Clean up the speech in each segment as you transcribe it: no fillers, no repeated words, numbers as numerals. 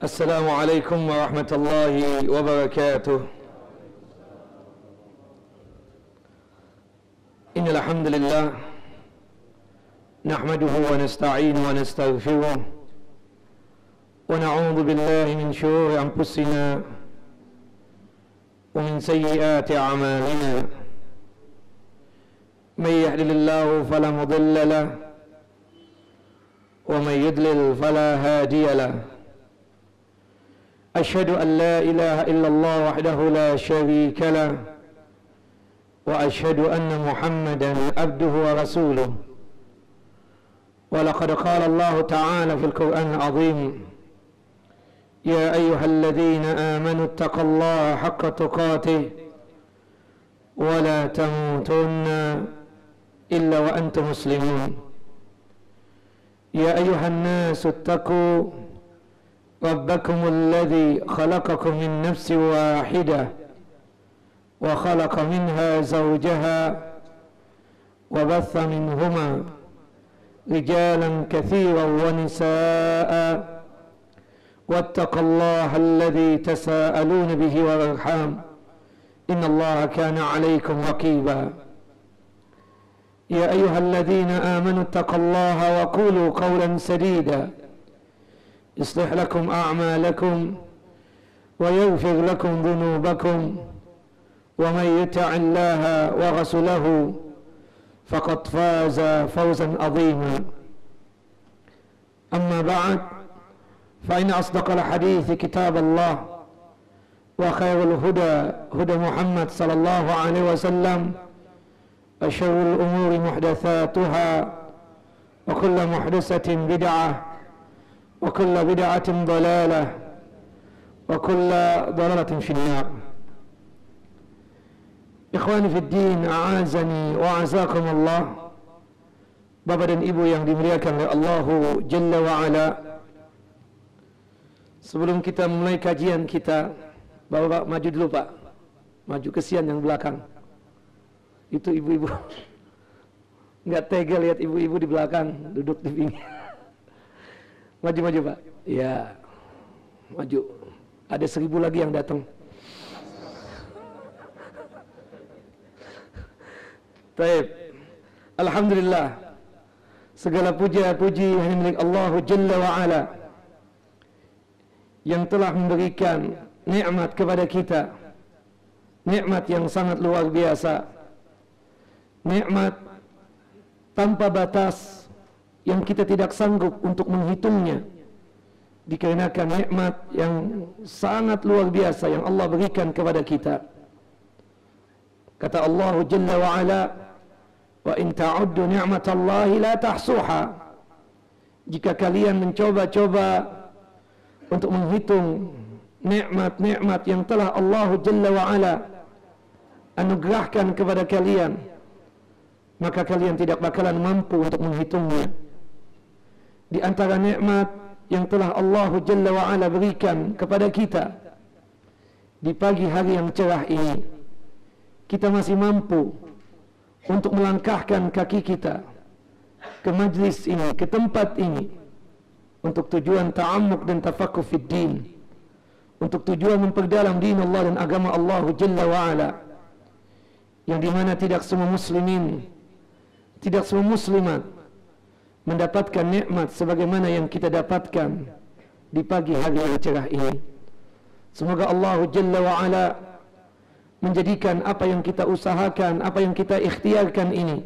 Assalamualaikum warahmatullahi wabarakatuh. Innal hamdalillah nahmaduhu wa nasta'inuhu wa nastaghfiruh wa na'udzu billahi min shururi anfusina wa min sayyiati a'malina. May yahdihillahu fala mudilla lahu wa may yudlil fala hadiya lahu. أشهد أن لا إله إلا الله وحده لا شريك له وأشهد أن محمدا عبده ورسوله ولقد قال الله تعالى في القرآن العظيم يا أيها الذين آمنوا اتقوا الله حق تقاته ولا تموتن إلا وأنتم مسلمون يا أيها الناس اتقوا ربكم الذي خلقكم من نفس واحدة وخلق منها زوجها وبث منهما رجالا كثيرا ونساء واتقوا الله الذي تساءلون به والأرحام إن الله كان عليكم رقيبا يا أيها الذين آمنوا اتقوا الله وقولوا قولا سديدا يصلح لكم أعمالكم ويغفر لكم ذنوبكم ومن يطع الله ورسوله فقد فاز فوزا عظيما أما بعد فإن أصدق الحديث كتاب الله وخير الهدى هدى محمد صلى الله عليه وسلم وشر الأمور محدثاتها وكل محدثة بدعة وكل بدعة ضلالة وكل ضلالة في النار. Ikhwani fi din, a'azani wa a'azakum Allah. Bapak dan Ibu yang dimuliakan oleh Allah Jalla wa Ala, sebelum kita mulai kajian kita, Bapak maju dulu Pak, maju kesian yang belakang. Itu ibu-ibu nggak tega lihat ibu-ibu di belakang duduk di pinggir. Maju Pak. Ya, maju. Ada 1000 lagi yang datang. Baik. Alhamdulillah. Segala puja-puji hanya milik Allah Jalla wa Ala yang telah memberikan nikmat kepada kita. Nikmat yang sangat luar biasa. Nikmat tanpa batas yang kita tidak sanggup untuk menghitungnya, dikarenakan nikmat yang sangat luar biasa yang Allah berikan kepada kita. Kata Allah Jalla wa Ala, wa in ta'uddu ni'matallahi la tahsuha. Jika kalian mencoba-coba untuk menghitung nikmat-nikmat yang telah Allah Jalla wa Ala anugerahkan kepada kalian, maka kalian tidak bakalan mampu untuk menghitungnya. Di antara nikmat yang telah Allah Jalla wa Ala berikan kepada kita di pagi hari yang cerah ini, kita masih mampu untuk melangkahkan kaki kita ke majlis ini, ke tempat ini, untuk tujuan ta'ammuk dan tafaqquh fid din, untuk tujuan memperdalam din Allah dan agama Allah Jalla wa Ala, yang dimana tidak semua muslimin, tidak semua muslimat mendapatkan nikmat sebagaimana yang kita dapatkan di pagi hari yang cerah ini. Semoga Allah Jalla wa Ala menjadikan apa yang kita usahakan, apa yang kita ikhtiarkan ini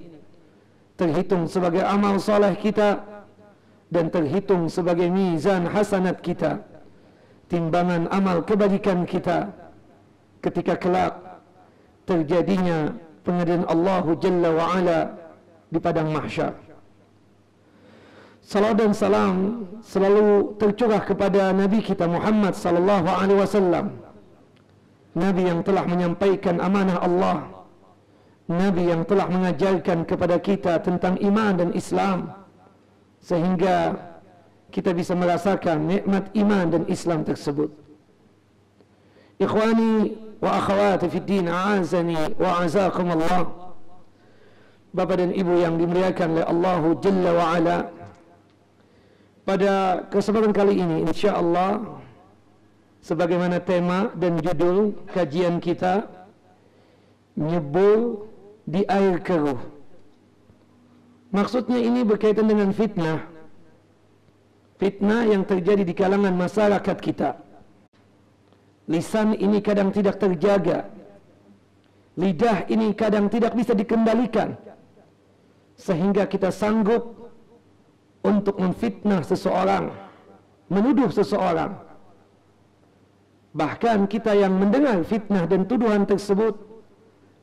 terhitung sebagai amal saleh kita dan terhitung sebagai mizan hasanat kita, timbangan amal kebajikan kita ketika kelak terjadinya pengadilan Allah Jalla wa Ala di padang mahsyar. Salam dan salam selalu tercurah kepada Nabi kita Muhammad sallallahu alaihi wasallam, Nabi yang telah menyampaikan amanah Allah, Nabi yang telah mengajarkan kepada kita tentang iman dan Islam, sehingga kita bisa merasakan nikmat iman dan Islam tersebut. Ikhwani wa akhawati fid din, a'azani wa a'azakum Allah. Bapak dan Ibu yang dimuliakan oleh Allah Jalla wa Ala, pada kesempatan kali ini insyaallah sebagaimana tema dan judul kajian kita, nyebur di air keruh. Maksudnya ini berkaitan dengan fitnah. Fitnah yang terjadi di kalangan masyarakat kita. Lisan ini kadang tidak terjaga. Lidah ini kadang tidak bisa dikendalikan. Sehingga kita sanggup untuk memfitnah seseorang, menuduh seseorang. Bahkan kita yang mendengar fitnah dan tuduhan tersebut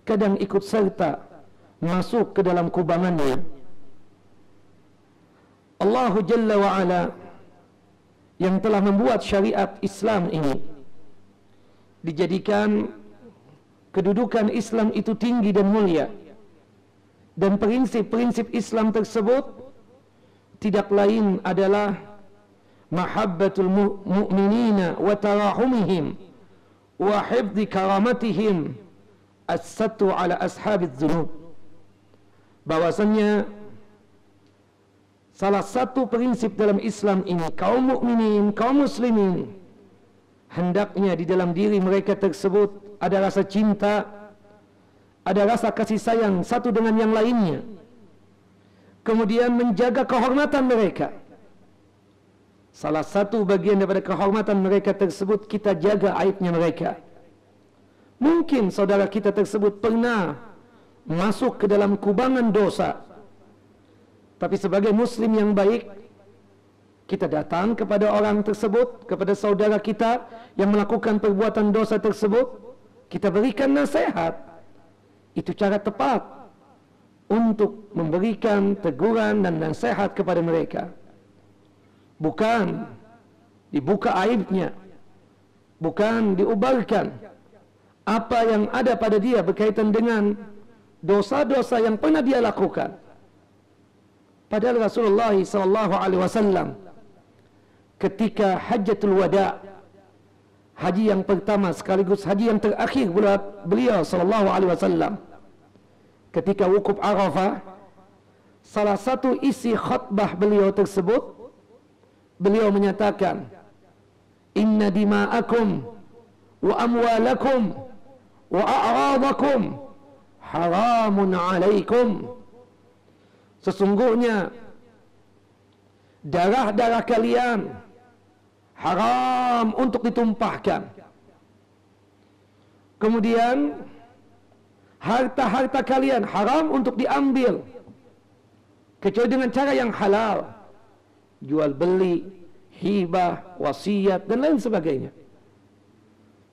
kadang ikut serta masuk ke dalam kubangannya. Allah Jalla wa'ala yang telah membuat syariat Islam ini, dijadikan kedudukan Islam itu tinggi dan mulia, dan prinsip-prinsip Islam tersebut tidak lain adalah mahabbatul mu'minina wa tarahumihim wa hifdhi karamatihim as-sattu ala ashabiz dzunub. Bahwasanya salah satu prinsip dalam Islam ini, kaum mukminin, kaum muslimin, hendaknya di dalam diri mereka tersebut ada rasa cinta, ada rasa kasih sayang satu dengan yang lainnya. Kemudian menjaga kehormatan mereka. Salah satu bagian daripada kehormatan mereka tersebut, kita jaga aibnya mereka. Mungkin saudara kita tersebut pernah masuk ke dalam kubangan dosa, tapi sebagai muslim yang baik, kita datang kepada orang tersebut, kepada saudara kita yang melakukan perbuatan dosa tersebut, kita berikan nasihat. Itu cara tepat untuk memberikan teguran dan nasihat kepada mereka. Bukan dibuka aibnya, bukan diubarkan apa yang ada pada dia berkaitan dengan dosa-dosa yang pernah dia lakukan. Padahal Rasulullah SAW ketika Hajjatul Wada, haji yang pertama sekaligus haji yang terakhir beliau SAW, ketika wukuf Arafah, salah satu isi khutbah beliau tersebut, beliau menyatakan, inna dima'akum wa amwalakum wa a'radakum haramun alaikum. Sesungguhnya darah-darah kalian haram untuk ditumpahkan. Kemudian harta-harta kalian haram untuk diambil, kecuali dengan cara yang halal. Jual beli, hibah, wasiat, dan lain sebagainya.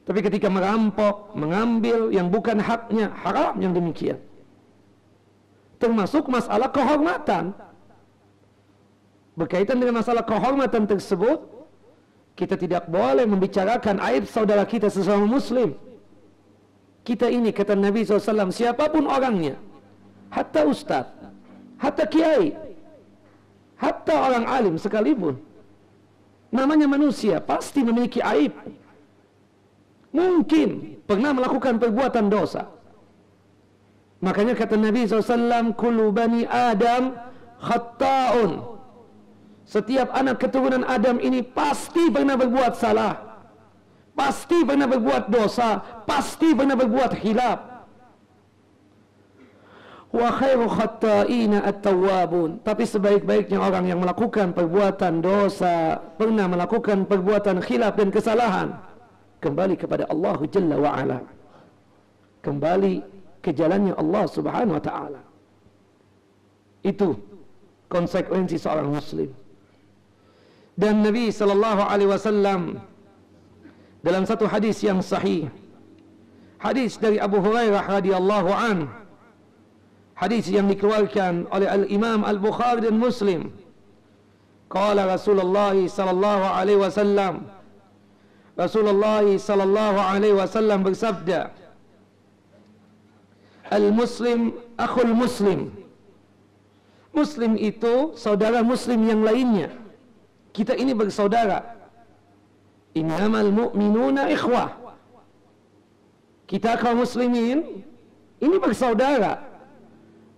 Tapi ketika merampok, mengambil yang bukan haknya, haram yang demikian. Termasuk masalah kehormatan. Berkaitan dengan masalah kehormatan tersebut, kita tidak boleh membicarakan aib saudara kita sesama muslim. Kita ini, kata Nabi SAW, siapapun orangnya, hatta ustaz, hatta kiai, hatta orang alim sekalipun, namanya manusia, pasti memiliki aib. Mungkin pernah melakukan perbuatan dosa. Makanya kata Nabi SAW, kullu bani Adam khatta'un. Setiap anak keturunan Adam ini pasti pernah berbuat salah, pasti pernah berbuat dosa, pasti pernah berbuat khilaf. Wa khairu khatta'ina at-tawwabun. Tapi sebaik-baiknya orang yang melakukan perbuatan dosa, pernah melakukan perbuatan khilaf dan kesalahan, kembali kepada Allah Jalla wa'ala, kembali ke jalannya Allah Subhanahu wa ta'ala. Itu konsekuensi seorang muslim. Dan Nabi SAW dalam satu hadis yang sahih, hadis dari Abu Hurairah radhiyallahu an, hadis yang dikeluarkan oleh Al-Imam Al-Bukhari dan Muslim, qala Rasulullah sallallahu alaihi wasallam, Rasulullah sallallahu alaihi wasallam bersabda, al-muslim akhul muslim. Muslim itu saudara muslim yang lainnya. Kita ini bersaudara. Innamal mu'minuna ikhwah. Kita kaum muslimin ini bersaudara.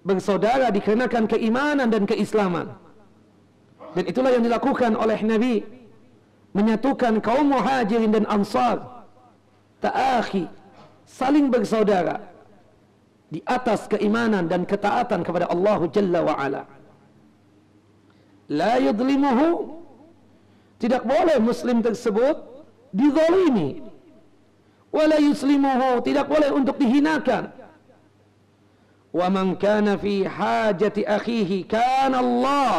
Bersaudara dikarenakan keimanan dan keislaman. Dan itulah yang dilakukan oleh Nabi menyatukan kaum Muhajirin dan Ansar, ta'akhi, saling bersaudara di atas keimanan dan ketaatan kepada Allah Jalla wa Ala. La yudlimuhu, tidak boleh muslim tersebut dizalimi. Wa la yuslimuhu, tidak boleh untuk dihinakan. Wa man kana fi hajati akhihi kana Allah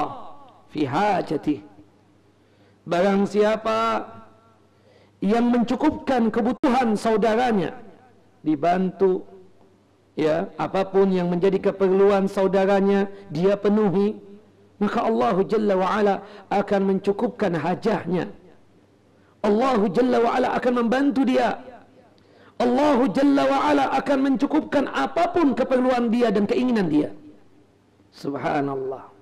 fi hajatihi. Barang siapa yang mencukupkan kebutuhan saudaranya, dibantu, ya, apapun yang menjadi keperluan saudaranya dia penuhi, maka Allah Jalla wa Ala akan mencukupkan hajahnya. Allah Jalla wa Ala akan membantu dia. Allah Jalla wa Ala akan mencukupkan apapun keperluan dia dan keinginan dia. Subhanallah.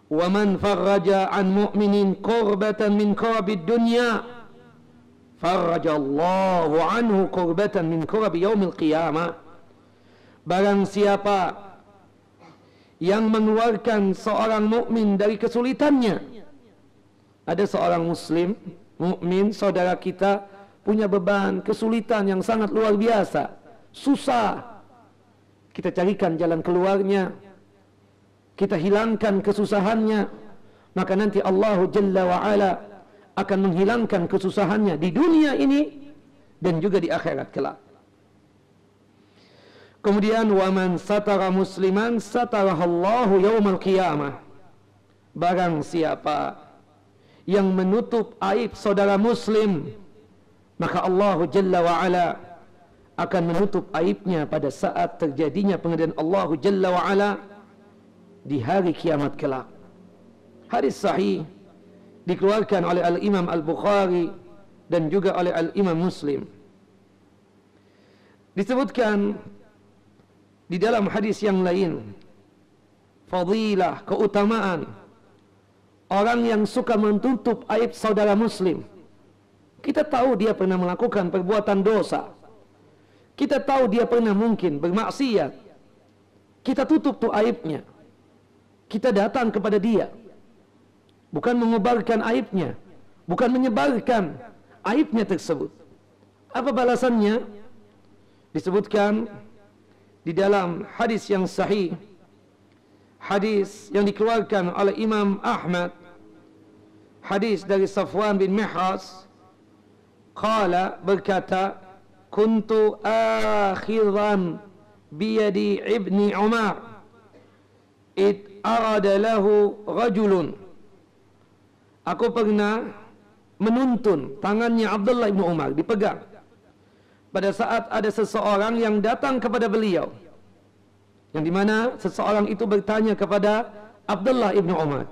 Wa man farraja an mu'minin qurbatan min qurabid dunya farraja Allahu anhu qurbatan min qurabi yaumil qiyamah. Barang siapa yang mengeluarkan seorang mukmin dari kesulitannya. Ada seorang muslim, mukmin, saudara kita punya beban, kesulitan yang sangat luar biasa, susah. Kita carikan jalan keluarnya, kita hilangkan kesusahannya, maka nanti Allah Jalla wa Ala akan menghilangkan kesusahannya di dunia ini dan juga di akhirat kelak. Kemudian wa man satara musliman satarahallahu yaumal qiyamah. Barang siapa yang menutup aib saudara muslim, maka Allah Jalla wa Ala akan menutup aibnya pada saat terjadinya pengadilan Allah Jalla wa Ala di hari kiamat kelak. Hadis sahih dikeluarkan oleh Al-Imam Al-Bukhari dan juga oleh Al-Imam Muslim. Disebutkan di dalam hadis yang lain fadilah, keutamaan orang yang suka menutup aib saudara muslim. Kita tahu dia pernah melakukan perbuatan dosa, kita tahu dia pernah mungkin bermaksiat, kita tutup tuh aibnya. Kita datang kepada dia, bukan mengubarkan aibnya, bukan menyebarkan aibnya tersebut. Apa balasannya? Disebutkan di dalam hadis yang sahih, hadis yang dikeluarkan oleh Imam Ahmad, hadis dari Safwan bin Mihras, qala, berkata, kuntu akhiran biyadi ibni Umar id arada lahu rajulun. Aku pernah menuntun tangannya Abdullah ibn Umar, dipegang, pada saat ada seseorang yang datang kepada beliau, yang dimana seseorang itu bertanya kepada Abdullah ibn Umar.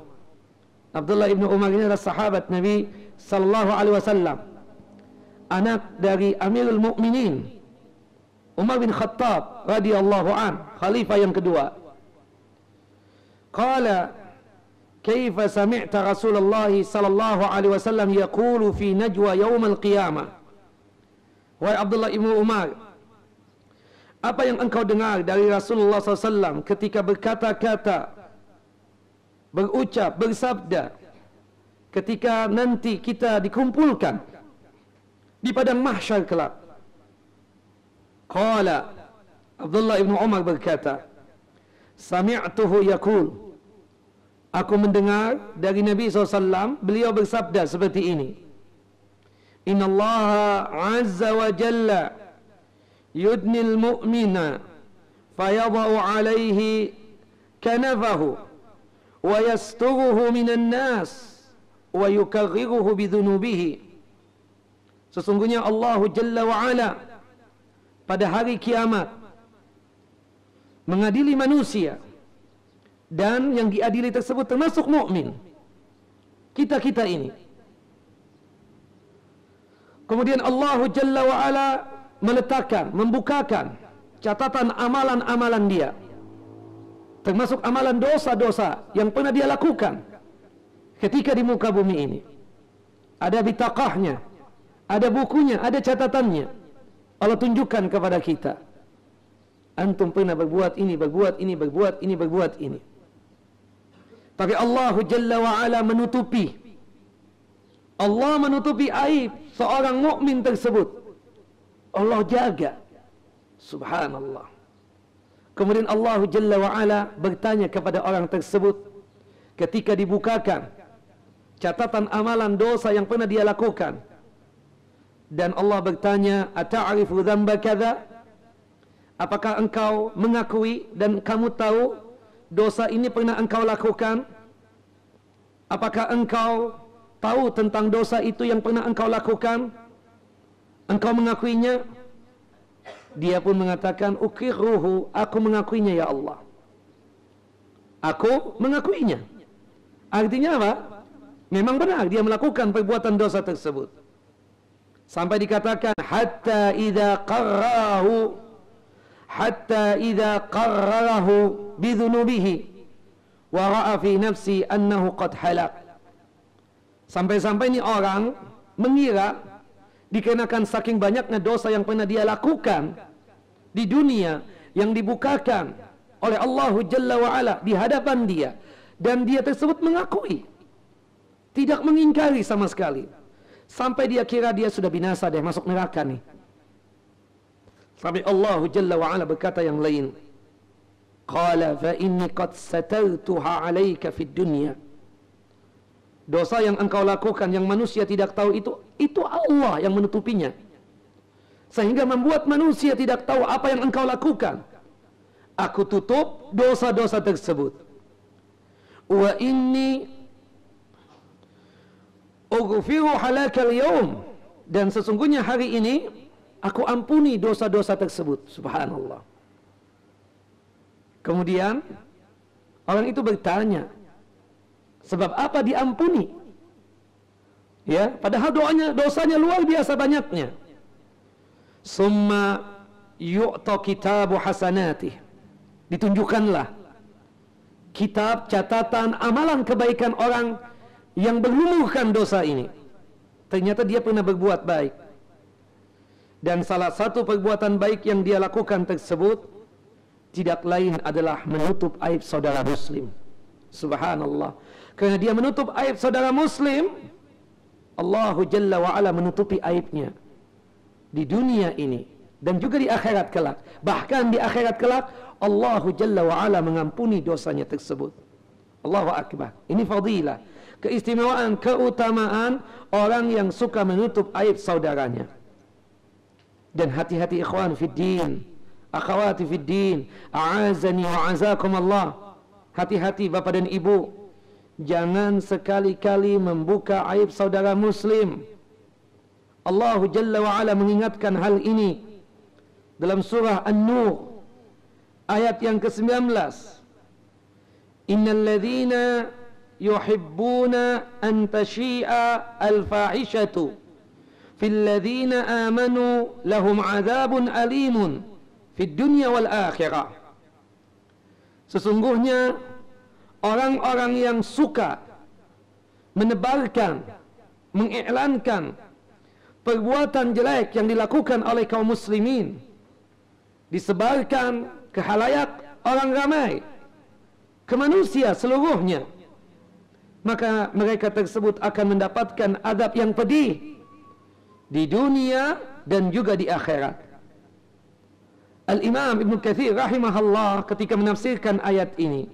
Abdullah ibn Umar ini adalah sahabat Nabi sallallahu alaihi wasallam, anak dari Amirul Mukminin Umar bin Khattab radhiyallahu an, khalifah yang kedua. Qala, kaifa sami'ta Rasulullah sallallahu alaihi wasallam yaqulu fi najwa yaumil qiyamah. Wahai Abdullah ibn Umar, apa yang engkau dengar dari Rasulullah SAW ketika berkata-kata, berucap, bersabda, ketika nanti kita dikumpulkan di padang mahsyar kelak? Qala, Abdullah ibn Umar berkata, sami'tuhu yaqul, aku mendengar dari Nabi SAW, beliau bersabda seperti ini, Inna Allah azza wa jalla yudnil mu'mina fayadau alaihi kanafahu wa yasturuhu minan nas wa yukarriruhu bidhunubihi. Sesungguhnya Allah Jalla wa Ala pada hari kiamat mengadili manusia, dan yang diadili tersebut termasuk mukmin, kita-kita ini. Kemudian Allah Jalla wa Ala meletakkan, membukakan catatan amalan-amalan dia, termasuk amalan dosa-dosa yang pernah dia lakukan ketika di muka bumi ini. Ada bitaqahnya, ada bukunya, ada catatannya. Allah tunjukkan kepada kita, antum pernah berbuat ini, berbuat ini, berbuat ini, berbuat ini. Tapi Allah Jalla wa Ala menutupi Allah menutupi aib seorang mukmin tersebut. Allah jaga. Subhanallah. Kemudian Allah Jalla wa'ala bertanya kepada orang tersebut ketika dibukakan catatan amalan dosa yang pernah dia lakukan. Dan Allah bertanya, ata'arifu dzamba kadza? Apakah engkau mengakui dan kamu tahu dosa ini pernah engkau lakukan? Apakah engkau tahu tentang dosa itu yang pernah engkau lakukan? Engkau mengakuinya? Dia pun mengatakan, uqirruhu, aku mengakuinya ya Allah. Aku mengakuinya. Artinya apa? Memang benar dia melakukan perbuatan dosa tersebut. Sampai dikatakan hatta idza qarrarahu bidzunubihi wa ra'a fi nafsi annahu qad halak. Sampai-sampai ini orang mengira dikenakan saking banyaknya dosa yang pernah dia lakukan di dunia yang dibukakan oleh Allah Jalla wa'ala di hadapan dia, dan dia tersebut mengakui, tidak mengingkari sama sekali, sampai dia kira dia sudah binasa deh, masuk neraka nih. Sampai Allah Jalla wa'ala berkata yang lain, qala fa inni qad satartuha 'alaika fid dunya. Dosa yang engkau lakukan yang manusia tidak tahu itu Allah yang menutupinya, sehingga membuat manusia tidak tahu apa yang engkau lakukan. Aku tutup dosa-dosa tersebut. Wa inni ughfiru halakal yaum, dan sesungguhnya hari ini aku ampuni dosa-dosa tersebut. Subhanallah. Kemudian orang itu bertanya, sebab apa diampuni? Ya, padahal dosanya luar biasa banyaknya. Summa yu'ta kitabu hasanatih. Ditunjukkanlah kitab catatan amalan kebaikan orang yang berlumuhkan dosa ini. Ternyata dia pernah berbuat baik. Dan salah satu perbuatan baik yang dia lakukan tersebut tidak lain adalah menutup aib saudara muslim. Subhanallah. Karena dia menutup aib saudara muslim, Allah Jalla wa'ala menutupi aibnya di dunia ini dan juga di akhirat kelak. Bahkan di akhirat kelak Allah Jalla wa'ala mengampuni dosanya tersebut. Allahu Akbar. Ini fadilah, keistimewaan, keutamaan orang yang suka menutup aib saudaranya. Dan hati-hati ikhwan fiddin, akhawati fiddin, a'azani wa'azakum Allah. Hati-hati bapak dan ibu, jangan sekali-kali membuka aib saudara muslim. Allah Jalla wa'ala mengingatkan hal ini dalam surah An-Nur ayat yang ke-19. Innal ladzina yuhibbuna an tashi'a al-fahishatu fil ladzina amanu lahum 'adzabun alimun fid dunya wal akhirah. Sesungguhnya orang-orang yang suka menebarkan, mengiklankan perbuatan jelek yang dilakukan oleh kaum muslimin, disebarkan ke khalayak orang ramai, ke manusia seluruhnya, maka mereka tersebut akan mendapatkan azab yang pedih di dunia dan juga di akhirat. Al-Imam Ibn Katsir rahimahullah ketika menafsirkan ayat ini,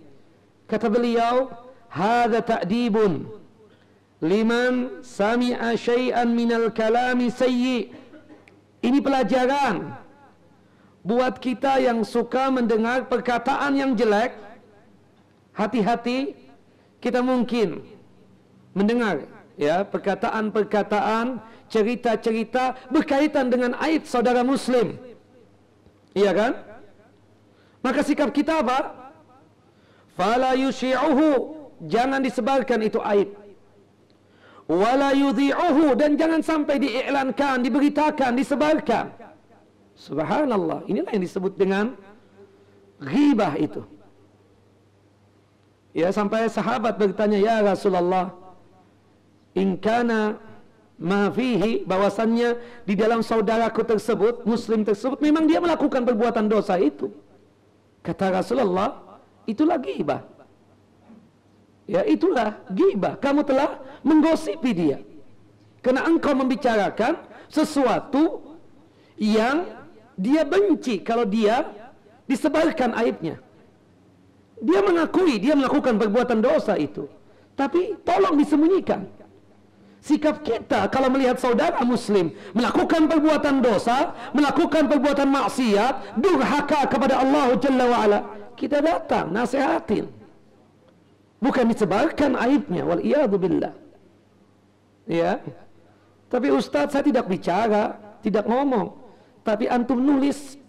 kata beliau, hadza ta'dibun liman sami'a syai'an minal kalami sayyi. Ini pelajaran buat kita yang suka mendengar perkataan yang jelek. Hati-hati, kita mungkin mendengar ya perkataan-perkataan, cerita-cerita berkaitan dengan aib saudara muslim. Iya kan? Maka sikap kita apa? Fala yushi'uhu, jangan disebarkan itu aib. Wala yudhi'uhu, dan jangan sampai diiklankan, diberitakan, disebarkan. Subhanallah, inilah yang disebut dengan ghibah itu. Ya, sampai sahabat bertanya, ya Rasulullah, in kana ma fihi, bahwasannya di dalam saudaraku tersebut, muslim tersebut, memang dia melakukan perbuatan dosa itu. Kata Rasulullah, itulah ghibah. Ya, itulah ghibah. Kamu telah menggosipi dia. Karena engkau membicarakan sesuatu yang dia benci kalau dia disebarkan aibnya. Dia mengakui dia melakukan perbuatan dosa itu, tapi tolong disembunyikan. Sikap kita kalau melihat saudara muslim melakukan perbuatan dosa, melakukan perbuatan maksiat, durhaka kepada Allah Jalla wa'ala, kita datang nasihatin, bukan disebarkan aibnya. Wal iyadu billah. Ya, tapi Ustaz, saya tidak bicara, tidak ngomong, tapi antum nulis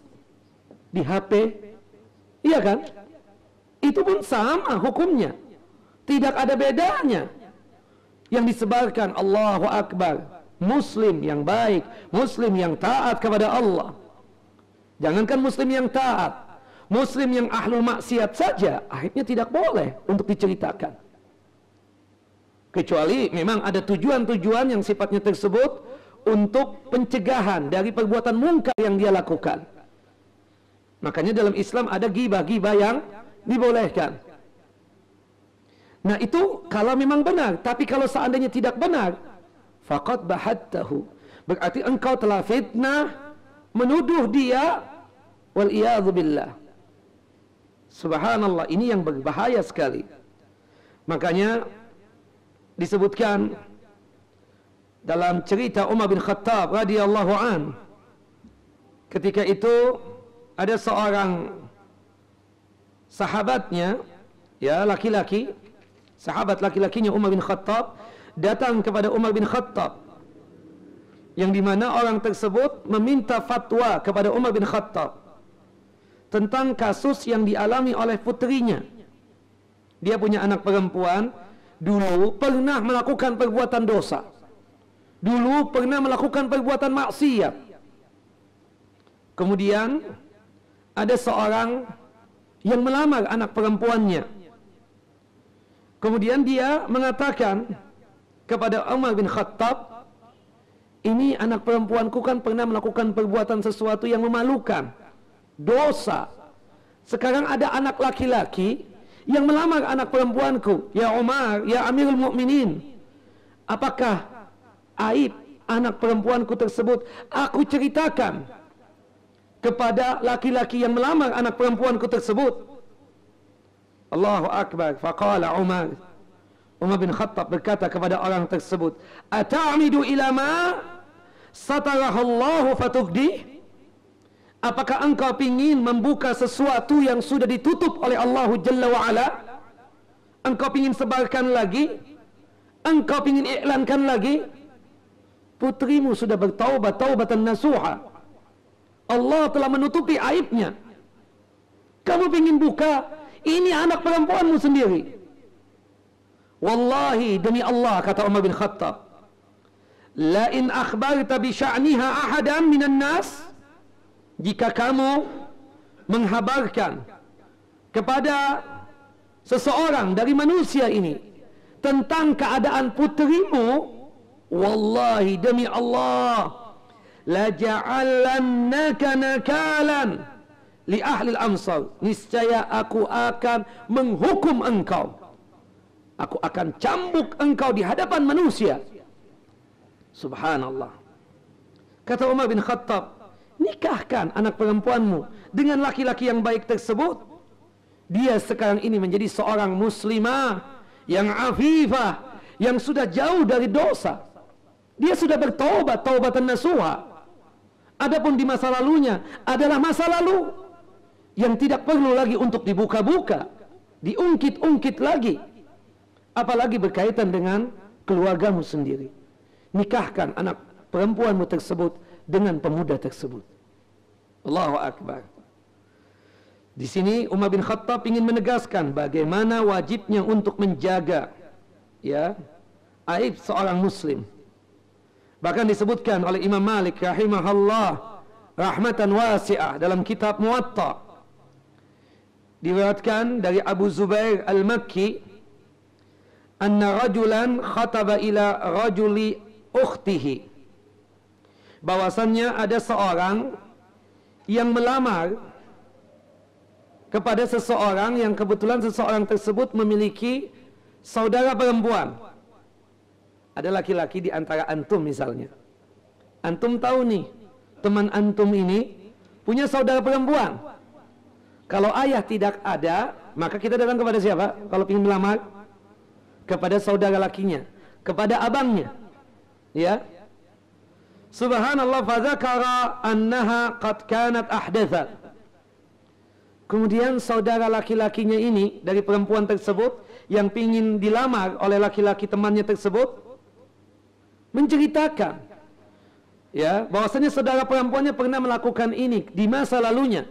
di HP, iya kan? Itu pun sama hukumnya, tidak ada bedanya. Yang disebarkan Allahu Akbar, muslim yang baik, muslim yang taat kepada Allah. Jangankan muslim yang taat, muslim yang ahlul maksiat saja akhirnya tidak boleh untuk diceritakan, kecuali memang ada tujuan-tujuan yang sifatnya tersebut untuk pencegahan dari perbuatan mungkar yang dia lakukan. Makanya dalam Islam ada ghibah-ghibah yang dibolehkan. Nah itu kalau memang benar. Tapi kalau seandainya tidak benar, faqad bahattahu, berarti engkau telah fitnah, menuduh dia, wal iyadzu billah. Subhanallah, ini yang berbahaya sekali. Makanya disebutkan dalam cerita Umar bin Khattab radhiyallahu an, ketika itu ada seorang sahabatnya, ya laki-laki, sahabat laki-lakinya Umar bin Khattab datang kepada Umar bin Khattab, yang dimana orang tersebut meminta fatwa kepada Umar bin Khattab tentang kasus yang dialami oleh putrinya. Dia punya anak perempuan, dulu pernah melakukan perbuatan dosa, dulu pernah melakukan perbuatan maksiat. Kemudian ada seorang yang melamar anak perempuannya. Kemudian dia mengatakan kepada Umar bin Khattab, ini anak perempuanku kan pernah melakukan perbuatan sesuatu yang memalukan, dosa. Sekarang ada anak laki-laki yang melamar anak perempuanku. Ya Umar, ya Amirul Mukminin, apakah aib anak perempuanku tersebut aku ceritakan kepada laki-laki yang melamar anak perempuanku tersebut? Allahu Akbar. Faqala Umar, Umar bin Khattab berkata kepada orang tersebut, ata'amidu ila ma satarahallahu fatugdi? Apakah engkau ingin membuka sesuatu yang sudah ditutup oleh Allah Jalla wa'ala? Engkau ingin sebarkan lagi? Engkau ingin iklankan lagi? Putrimu sudah bertaubat taubatan nasuha, Allah telah menutupi aibnya. Kamu ingin buka? Ini anak perempuanmu sendiri. Wallahi, demi Allah, kata Umar bin Khattab, la in akhbarta bi sya'niha ahadan minan nas, jika kamu menghabarkan kepada seseorang dari manusia ini tentang keadaan putrimu, wallahi, demi Allah, la ja'alannaka nakalan li ahli al-amsar, niscaya aku akan menghukum engkau, aku akan cambuk engkau di hadapan manusia. Subhanallah. Kata Umar bin Khattab, nikahkan anak perempuanmu dengan laki-laki yang baik tersebut. Dia sekarang ini menjadi seorang muslimah yang afifah, yang sudah jauh dari dosa. Dia sudah bertaubat taubatan nasuha. Adapun di masa lalunya adalah masa lalu yang tidak perlu lagi untuk dibuka-buka, diungkit-ungkit lagi, apalagi berkaitan dengan keluargamu sendiri. Nikahkan anak perempuanmu tersebut dengan pemuda tersebut. Allahu Akbar. Di sini Umar bin Khattab ingin menegaskan bagaimana wajibnya untuk menjaga, ya, aib seorang muslim. Bahkan disebutkan oleh Imam Malik rahimahullah rahmatan wasi'ah dalam kitab Muwatta, diriwayatkan dari Abu Zubair Al-Makki, anna rajulan khataba ila rajuli ukhtihi, bahwasannya ada seorang yang melamar kepada seseorang yang kebetulan seseorang tersebut memiliki saudara perempuan. Ada laki-laki di antara antum misalnya. Antum tahu nih, teman antum ini punya saudara perempuan. Kalau ayah tidak ada, maka kita datang kepada siapa? Kalau ingin melamar, kepada saudara lakinya, kepada abangnya. Ya. Subhanallah, fadzakara annaha qad kanat ahdathat. Kemudian saudara laki-lakinya ini dari perempuan tersebut yang ingin dilamar oleh laki-laki temannya tersebut menceritakan, ya, bahwasanya saudara perempuannya pernah melakukan ini di masa lalunya.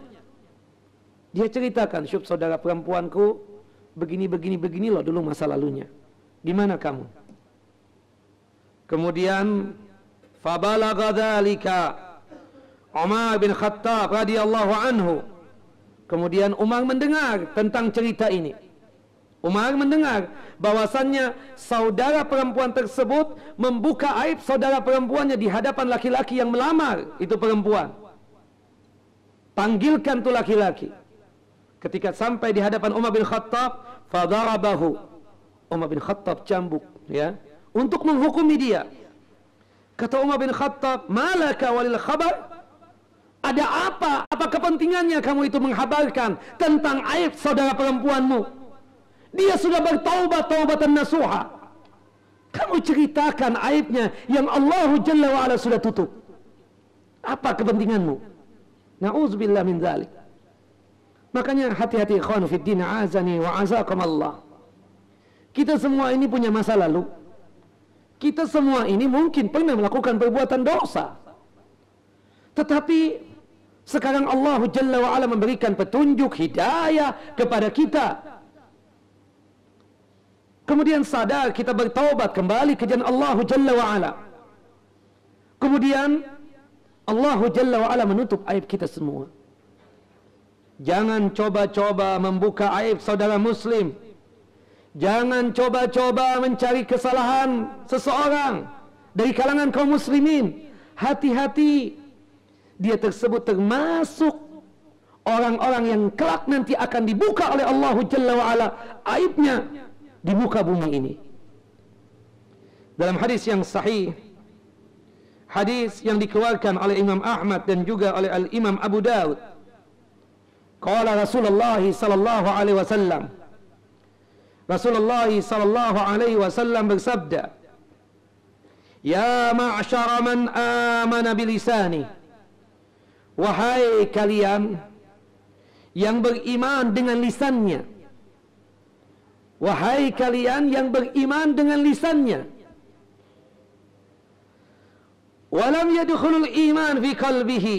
Dia ceritakan, "Syub, saudara perempuanku begini loh dulu masa lalunya. Gimana kamu?" Kemudian fabalagha dzalika Umar bin Khattab radhiyallahu anhu. Kemudian Umar mendengar tentang cerita ini. Umar mendengar bahwasannya saudara perempuan tersebut membuka aib saudara perempuannya di hadapan laki-laki yang melamar itu perempuan. Panggilkan tuh laki-laki. Ketika sampai di hadapan Umar bin Khattab, fadarabahu. Umar bin Khattab cambuk, ya, untuk menghukumi dia. Kata Umar bin Khattab, "Malaka walil khabar?" Ada apa? Apa kepentingannya kamu itu menghabarkan tentang aib saudara perempuanmu? Dia sudah bertaubat taubatan nasuha. Kamu ceritakan aibnya yang Allah Jalla wa Ala sudah tutup. Apa kepentinganmu? Na'udzubillah min dzalik. Makanya hati-hati ikhwan fid din, azani wa azakumullah. Kita semua ini punya masa lalu. Kita semua ini mungkin pernah melakukan perbuatan dosa. Tetapi sekarang Allah Jalla wa Ala memberikan petunjuk hidayah kepada kita. Kemudian sadar kita bertaubat kembali ke jalan Allah Jalla wa Ala. Kemudian Allah Jalla wa Ala menutup aib kita semua. Jangan coba-coba membuka aib saudara muslim. Jangan coba-coba mencari kesalahan seseorang dari kalangan kaum muslimin. Hati-hati, dia tersebut termasuk orang-orang yang kelak nanti akan dibuka oleh Allah Jalla wa Ala aibnya di muka bumi ini. Dalam hadis yang sahih, hadis yang dikeluarkan oleh Imam Ahmad dan juga oleh Al-Imam Abu Daud, qala Rasulullah sallallahu alaihi wasallam, Rasulullah sallallahu alaihi wasallam bersabda, "Ya ma'syara man amana bilisani." Wahai kalian yang beriman dengan lisannya. Wahai kalian yang beriman dengan lisannya. Walam yadkhulul iman fi qalbihi.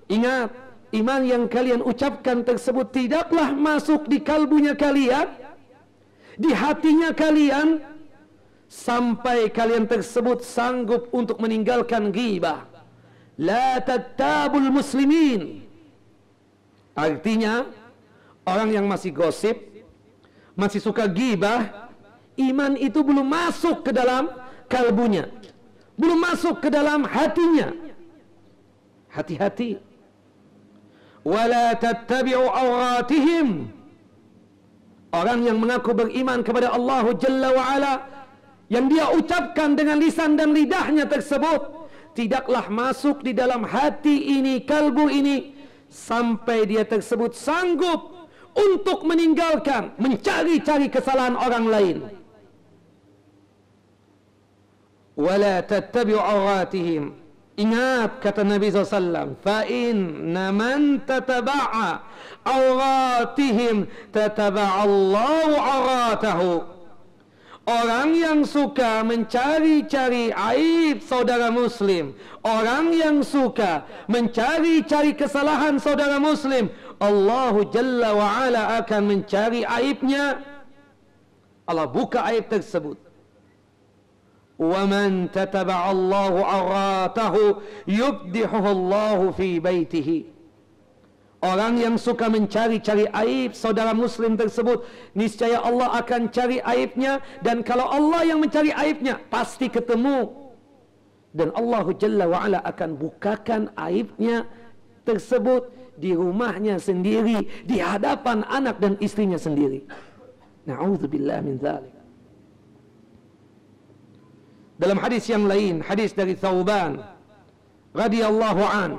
Ingat, iman yang kalian ucapkan tersebut tidaklah masuk di kalbunya kalian, di hatinya kalian, sampai kalian tersebut sanggup untuk meninggalkan ghibah. La tattabul muslimin. Artinya, orang yang masih gosip, masih suka ghibah, iman itu belum masuk ke dalam kalbunya, belum masuk ke dalam hatinya. Hati-hati. Wala tattabi'u awratihim. Orang yang mengaku beriman kepada Allah Jalla wa Ala, yang dia ucapkan dengan lisan dan lidahnya tersebut, tidaklah masuk di dalam hati ini, kalbu ini, sampai dia tersebut sanggup untuk meninggalkan, mencari-cari kesalahan orang lain. Wala tattabi'u awratihim. Ingat kata Nabi SAW, fa inna man tataba'a awratihim tataba'a Allahu awratahu. Orang yang suka mencari-cari aib saudara muslim, orang yang suka mencari-cari kesalahan saudara muslim, Allah Jalla wa Ala akan mencari aibnya. Allah buka aib tersebut. Wa man tataba'a Allahu awratahu yubdihuhu Allahu fi baitihi. Orang yang suka mencari-cari aib saudara muslim tersebut, niscaya Allah akan cari aibnya. Dan kalau Allah yang mencari aibnya, pasti ketemu. Dan Allah Jalla wa Ala akan bukakan aibnya tersebut di rumahnya sendiri, di hadapan anak dan istrinya sendiri. Na'udzubillah min dzalik. Dalam hadis yang lain, hadis dari Thauban radhiyallahu an,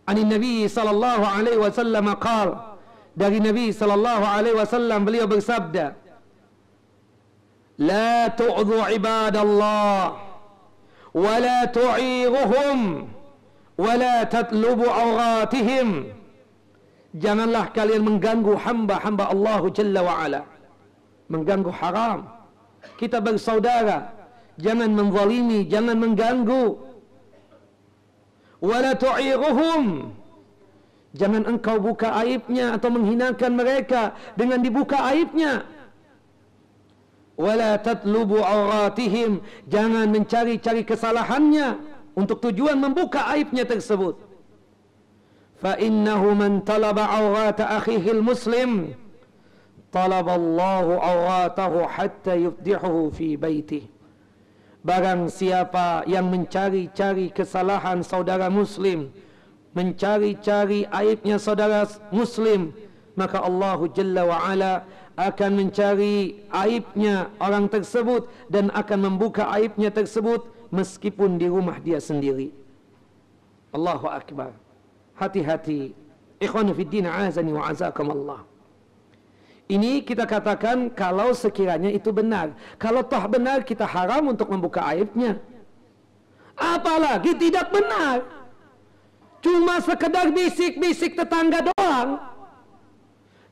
ani Nabi sallallahu alaihi wasallam qaal, dari Nabi sallallahu alaihi wasallam beliau bersabda, la tu'dhu ibadallah wa la tu'iruhum wa la tatlubu awratihim. Janganlah kalian mengganggu hamba-hamba Allah Jalla wa Ala. Mengganggu haram. Kita bersaudara, jangan menzalimi, jangan mengganggu. Wa la tu'iruhum, jangan engkau buka aibnya atau menghinakan mereka dengan dibuka aibnya. Wala tatlubu auratihim, jangan mencari-cari kesalahannya untuk tujuan membuka aibnya tersebut. Fa innahu man talaba aurata akhihi muslim talaballahu auratahu hatta yufdihuhu fi baitih. Barang siapa yang mencari-cari kesalahan saudara muslim, mencari-cari aibnya saudara muslim, maka Allah Jalla wa Ala akan mencari aibnya orang tersebut dan akan membuka aibnya tersebut meskipun di rumah dia sendiri. Allahu Akbar. Hati-hati. Ikhwanu fiddin azani wa azakumullah. Ini kita katakan kalau sekiranya itu benar. Kalau toh benar, kita haram untuk membuka aibnya. Apalagi tidak benar. Cuma sekedar bisik-bisik tetangga doang.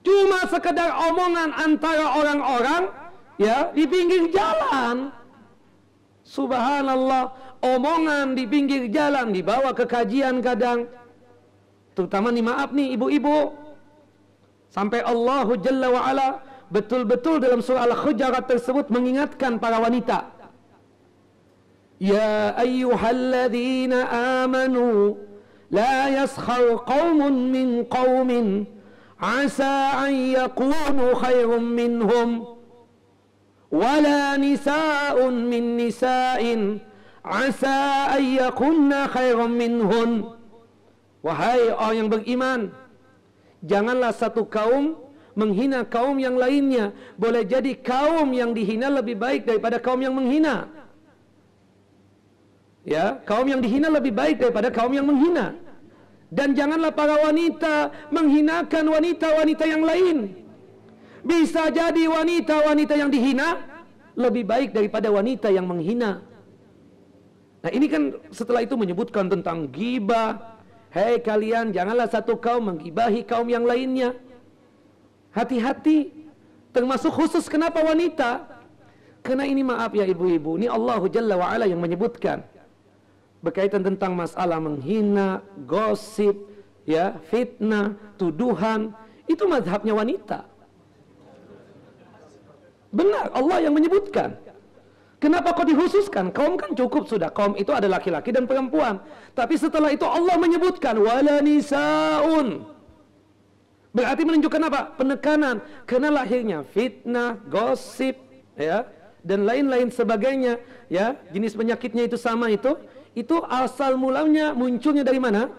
Cuma sekedar omongan antara orang-orang ya di pinggir jalan. Subhanallah, omongan di pinggir jalan dibawa ke kajian kadang. Terutama nih, maaf nih ibu-ibu, sampai Allah Jalla wa Ala betul-betul dalam surah Al-Hujurat tersebut mengingatkan para wanita. Ya ayyuhalladzina amanu la yaskhar qaumun min qaumin asa an yakunu khairum minhum wala nisa'un min nisa'in asa an yakunna khairum minhun. Wahai orang yang beriman, janganlah satu kaum menghina kaum yang lainnya. Boleh jadi kaum yang dihina lebih baik daripada kaum yang menghina. Ya, kaum yang dihina lebih baik daripada kaum yang menghina. Dan janganlah para wanita menghinakan wanita-wanita yang lain. Bisa jadi wanita-wanita yang dihina lebih baik daripada wanita yang menghina. Nah, ini kan setelah itu menyebutkan tentang ghibah. Hei kalian, janganlah satu kaum menggibahi kaum yang lainnya. Hati-hati. Termasuk khusus kenapa wanita? Karena ini, maaf ya ibu-ibu, ini Allah Jalla wa Ala yang menyebutkan berkaitan tentang masalah menghina, gosip, ya, fitnah, tuduhan. Itu mazhabnya wanita. Benar, Allah yang menyebutkan. Kenapa kok dikhususkan? Kaum kan cukup sudah. Kaum itu ada laki-laki dan perempuan. Tapi setelah itu Allah menyebutkan wala nisaun. Berarti menunjukkan apa? Penekanan. Karena lahirnya fitnah, gosip, ya, dan lain-lain sebagainya, ya, jenis penyakitnya itu sama itu asal mulanya munculnya dari mana?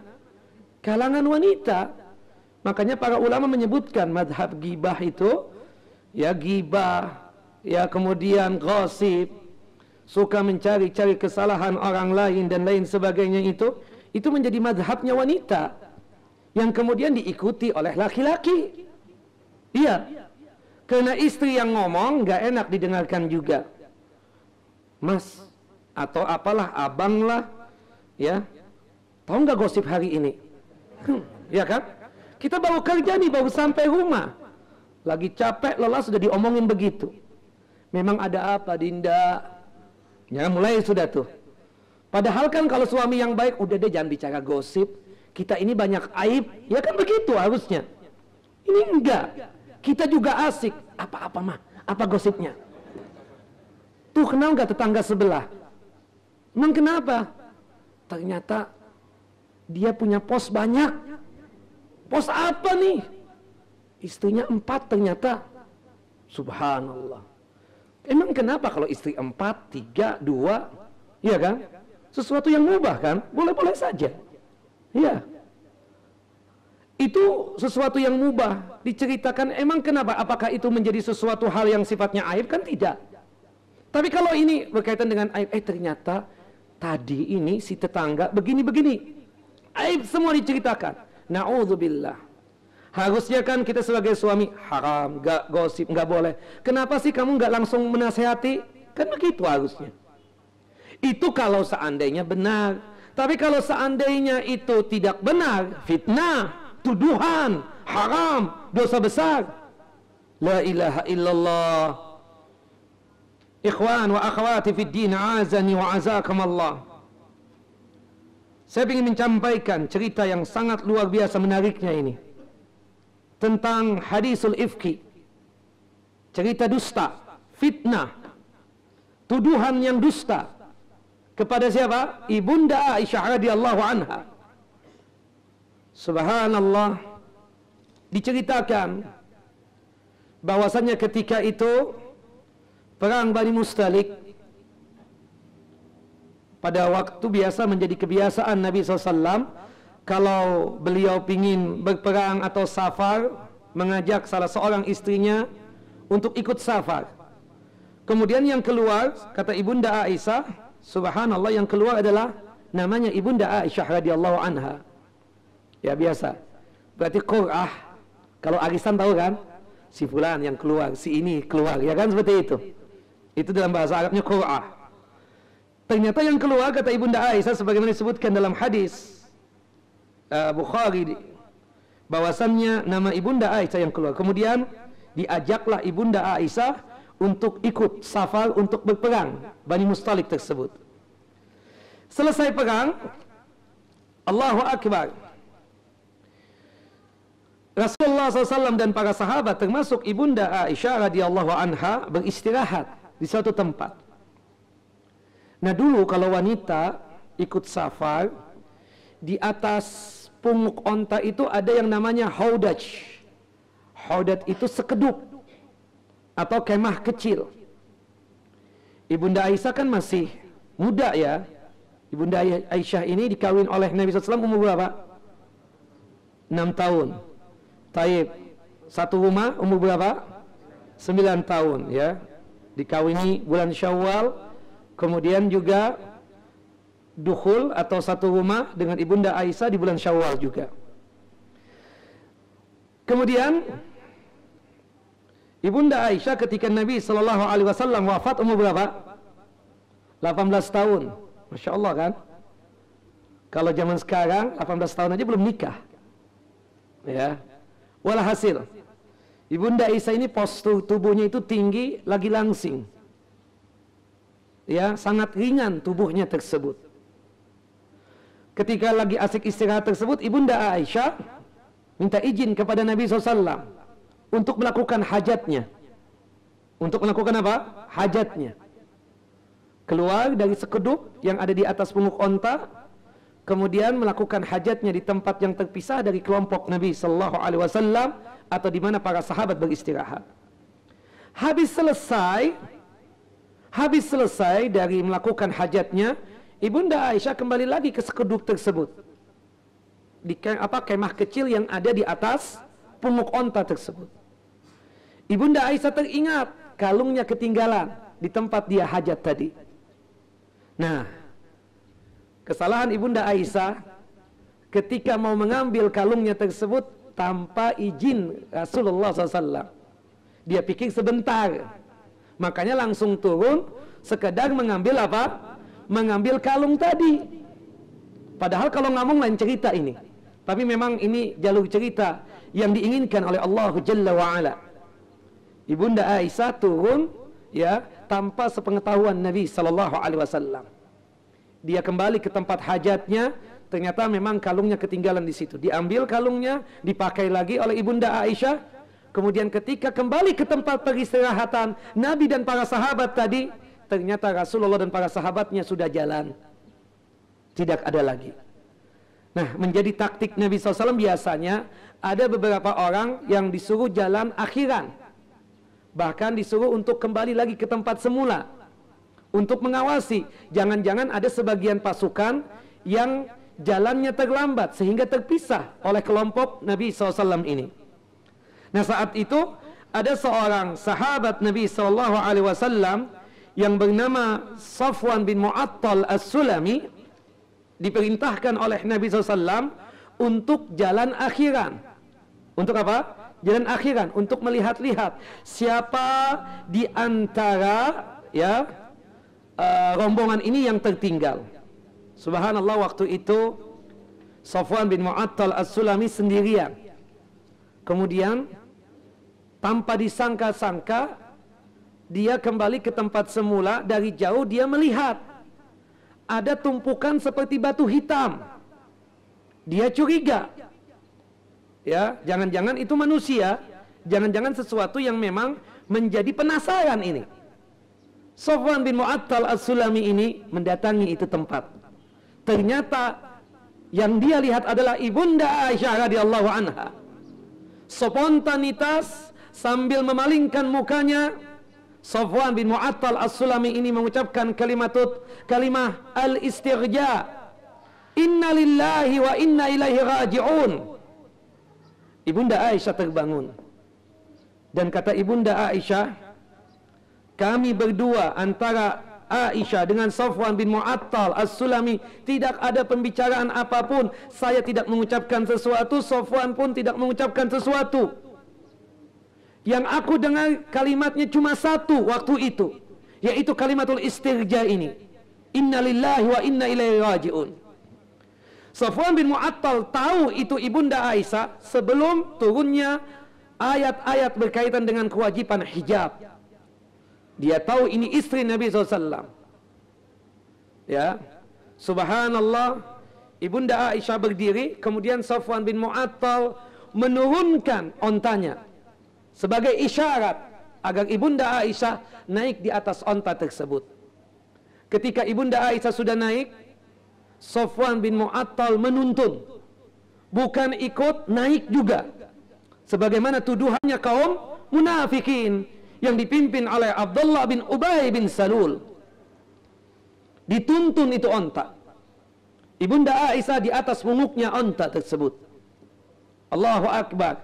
Kalangan wanita. Makanya para ulama menyebutkan madhab ghibah itu, ya, ghibah, ya, kemudian gosip, suka mencari-cari kesalahan orang lain dan lain sebagainya, itu menjadi mazhabnya wanita yang kemudian diikuti oleh laki-laki. Iya, karena istri yang ngomong nggak enak didengarkan juga. Mas atau apalah, abang lah, ya, tahu nggak gosip hari ini? Ya kan? Kita baru kerja nih, baru sampai rumah, lagi capek lelah sudah diomongin begitu. Memang ada apa, Dinda? Ya, mulai sudah tuh. Padahal kan kalau suami yang baik, udah deh jangan bicara gosip. Kita ini banyak aib. Ya kan begitu harusnya. Ini enggak. Kita juga asik. Apa-apa mah? Apa gosipnya? Tuh, kenal nggak tetangga sebelah? Emang kenapa? Ternyata dia punya pos banyak. Pos apa nih? Istrinya 4 ternyata. Subhanallah. Emang kenapa kalau istri 4, 3, 2? Iya kan? Sesuatu yang mubah kan? Boleh-boleh saja. Iya. Itu sesuatu yang mubah. Diceritakan, emang kenapa? Apakah itu menjadi sesuatu hal yang sifatnya aib? Kan tidak. Tapi kalau ini berkaitan dengan aib, ternyata tadi ini si tetangga begini-begini. Aib semua diceritakan. Na'udzubillah. Harusnya kan kita sebagai suami, haram, gak gosip, gak boleh. Kenapa sih kamu gak langsung menasehati? Kan begitu harusnya. Itu kalau seandainya benar. Tapi kalau seandainya itu tidak benar, fitnah, tuduhan, haram, dosa besar. La ilaha illallah. Ikhwan wa akhwati fid din, azani wa azakumullah. Saya ingin menyampaikan cerita yang sangat luar biasa menariknya ini. Tentang hadisul ifki. Cerita dusta, fitnah, tuduhan yang dusta. Kepada siapa? Ibunda Aisyah radhiyallahu anha. Subhanallah. Diceritakan bahwasannya ketika itu perang Bani Mustalik, pada waktu biasa menjadi kebiasaan Nabi SAW, kalau beliau ingin berperang atau safar, mengajak salah seorang istrinya untuk ikut safar. Kemudian yang keluar, kata Ibunda Aisyah, subhanallah, yang keluar adalah namanya Ibunda Aisyah radhiyallahu anha. Ya biasa. Berarti Qur'ah, kalau arisan tahu kan? Si fulan yang keluar, si ini keluar, ya kan, seperti itu. Itu dalam bahasa Arabnya Qur'ah. Ternyata yang keluar, kata Ibunda Aisyah, sebagaimana disebutkan dalam hadis Bukhari, bahwasannya nama Ibunda Aisyah yang keluar. Kemudian diajaklah Ibunda Aisyah untuk ikut safar untuk berperang Bani Mustalik tersebut. Selesai perang, Allahu Akbar, Rasulullah SAW dan para sahabat termasuk Ibunda Aisyah radhiyallahu anha beristirahat di suatu tempat. Nah dulu kalau wanita ikut safar, di atas punguk onta itu ada yang namanya haudaj. Haudaj itu sekeduk atau kemah kecil. Ibunda Aisyah kan masih muda ya. Ibunda Aisyah ini dikawin oleh Nabi SAW umur berapa? 6 tahun. Taib, satu rumah umur berapa? 9 tahun ya. Dikawini bulan Syawal. Kemudian juga dukhul atau satu rumah dengan Ibunda Aisyah di bulan Syawal juga. Kemudian Ibunda Aisyah ketika Nabi SAW wafat umur berapa? 18 tahun. Masya Allah kan? Kalau zaman sekarang 18 tahun aja belum nikah. Ya. Walhasil Ibunda Aisyah ini postur tubuhnya itu tinggi, lagi langsing. Ya, sangat ringan tubuhnya tersebut. Ketika lagi asik istirahat tersebut, Ibunda Aisyah minta izin kepada Nabi SAW untuk melakukan hajatnya. Untuk melakukan apa? Hajatnya. Keluar dari sekeduk yang ada di atas punggung onta, kemudian melakukan hajatnya di tempat yang terpisah dari kelompok Nabi SAW atau di mana para sahabat beristirahat. Habis selesai dari melakukan hajatnya, Ibunda Aisyah kembali lagi ke sekeduk tersebut. Di kemah kecil yang ada di atas punggung onta tersebut. Ibunda Aisyah teringat kalungnya ketinggalan di tempat dia hajat tadi. Nah, kesalahan Ibunda Aisyah ketika mau mengambil kalungnya tersebut tanpa izin Rasulullah SAW. Dia pikir sebentar. Makanya langsung turun, sekedar mengambil apa? Mengambil kalung tadi. Padahal kalau ngomong lain cerita ini. Tapi memang ini jalur cerita yang diinginkan oleh Allah Jalla wa'ala. Ibunda Aisyah turun ya tanpa sepengetahuan Nabi SAW. Dia kembali ke tempat hajatnya, ternyata memang kalungnya ketinggalan di situ. Diambil kalungnya, dipakai lagi oleh Ibunda Aisyah. Kemudian ketika kembali ke tempat peristirahatan Nabi dan para sahabat tadi, ternyata Rasulullah dan para sahabatnya sudah jalan. Tidak ada lagi. Nah, menjadi taktik Nabi SAW biasanya ada beberapa orang yang disuruh jalan akhiran. Bahkan disuruh untuk kembali lagi ke tempat semula. Untuk mengawasi. Jangan-jangan ada sebagian pasukan yang jalannya terlambat sehingga terpisah oleh kelompok Nabi SAW ini. Nah saat itu ada seorang sahabat Nabi SAW yang bernama Safwan bin Mu'attal As-Sulami diperintahkan oleh Nabi SAW untuk jalan akhiran. Untuk apa? Jalan akhiran, untuk melihat-lihat siapa di antara rombongan ini yang tertinggal. Subhanallah, waktu itu Safwan bin Mu'attal As-Sulami sendirian. Kemudian tanpa disangka-sangka dia kembali ke tempat semula. Dari jauh dia melihat ada tumpukan seperti batu hitam. Dia curiga, ya, jangan-jangan itu manusia, jangan-jangan sesuatu yang memang menjadi penasaran ini. Safwan bin Mu'attal As-Sulami ini mendatangi itu tempat. Ternyata yang dia lihat adalah Ibunda Aisyah radhiyallahu anha. Spontanitas sambil memalingkan mukanya, Safwan bin Mu'attal As-Sulami ini mengucapkan kalimah al-istirja. Inna lillahi wa inna ilaihi raji'un. Ibunda Aisyah terbangun. Dan kata Ibunda Aisyah, kami berdua, antara Aisyah dengan Safwan bin Mu'attal As-Sulami, tidak ada pembicaraan apapun. Saya tidak mengucapkan sesuatu, Safwan pun tidak mengucapkan sesuatu. Yang aku dengar kalimatnya cuma satu waktu itu, yaitu kalimatul istirja ini. Inna lillahi wa inna ilaihi raji'un. Safwan bin Mu'attal tahu itu Ibunda Aisyah sebelum turunnya ayat-ayat berkaitan dengan kewajiban hijab. Dia tahu ini istri Nabi SAW. Ya, subhanallah, Ibunda Aisyah berdiri, kemudian Safwan bin Mu'attal menurunkan ontanya sebagai isyarat agar Ibunda Aisyah naik di atas onta tersebut. Ketika Ibunda Aisyah sudah naik, Safwan bin Mu'attal menuntun, bukan ikut, naik juga. Sebagaimana tuduhannya kaum munafikin yang dipimpin oleh Abdullah bin Ubay bin Salul. Dituntun itu onta. Ibunda Aisyah di atas punggungnya onta tersebut. Allahu Akbar.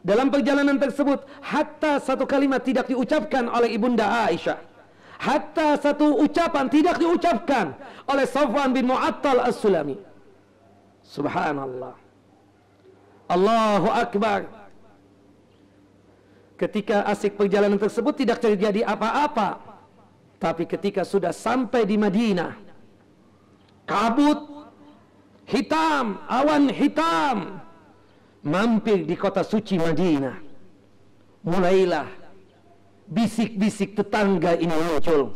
Dalam perjalanan tersebut, hatta satu kalimat tidak diucapkan oleh Ibunda Aisyah. Hatta satu ucapan tidak diucapkan oleh Safwan bin Mu'attal As-Sulami. Subhanallah. Allahu Akbar. Ketika asik perjalanan tersebut tidak terjadi apa-apa. Tapi ketika sudah sampai di Madinah, kabut hitam, awan hitam mampir di kota suci Madinah. Mulailah bisik-bisik tetangga ini muncul.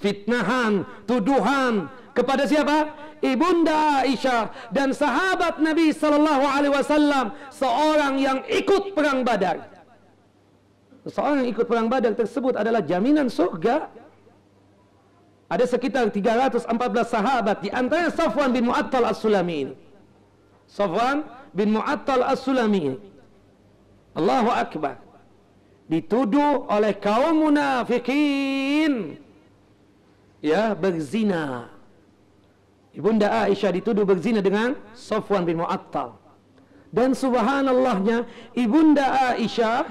Fitnahan, tuduhan kepada siapa? Ibunda Aisyah dan sahabat Nabi sallallahu alaihi wasallam, seorang yang ikut perang Badar. Seorang yang ikut perang Badar tersebut adalah jaminan surga. Ada sekitar 314 sahabat, di antaranya Safwan bin Mu'attal As-Sulami ini. Safwan bin Mu'attal As-Sulami ini, Allahu Akbar, dituduh oleh kaum munafikin, ya, berzina. Ibunda Aisyah dituduh berzina dengan Safwan bin Mu'attal. Dan subhanallahnya, Ibunda Aisyah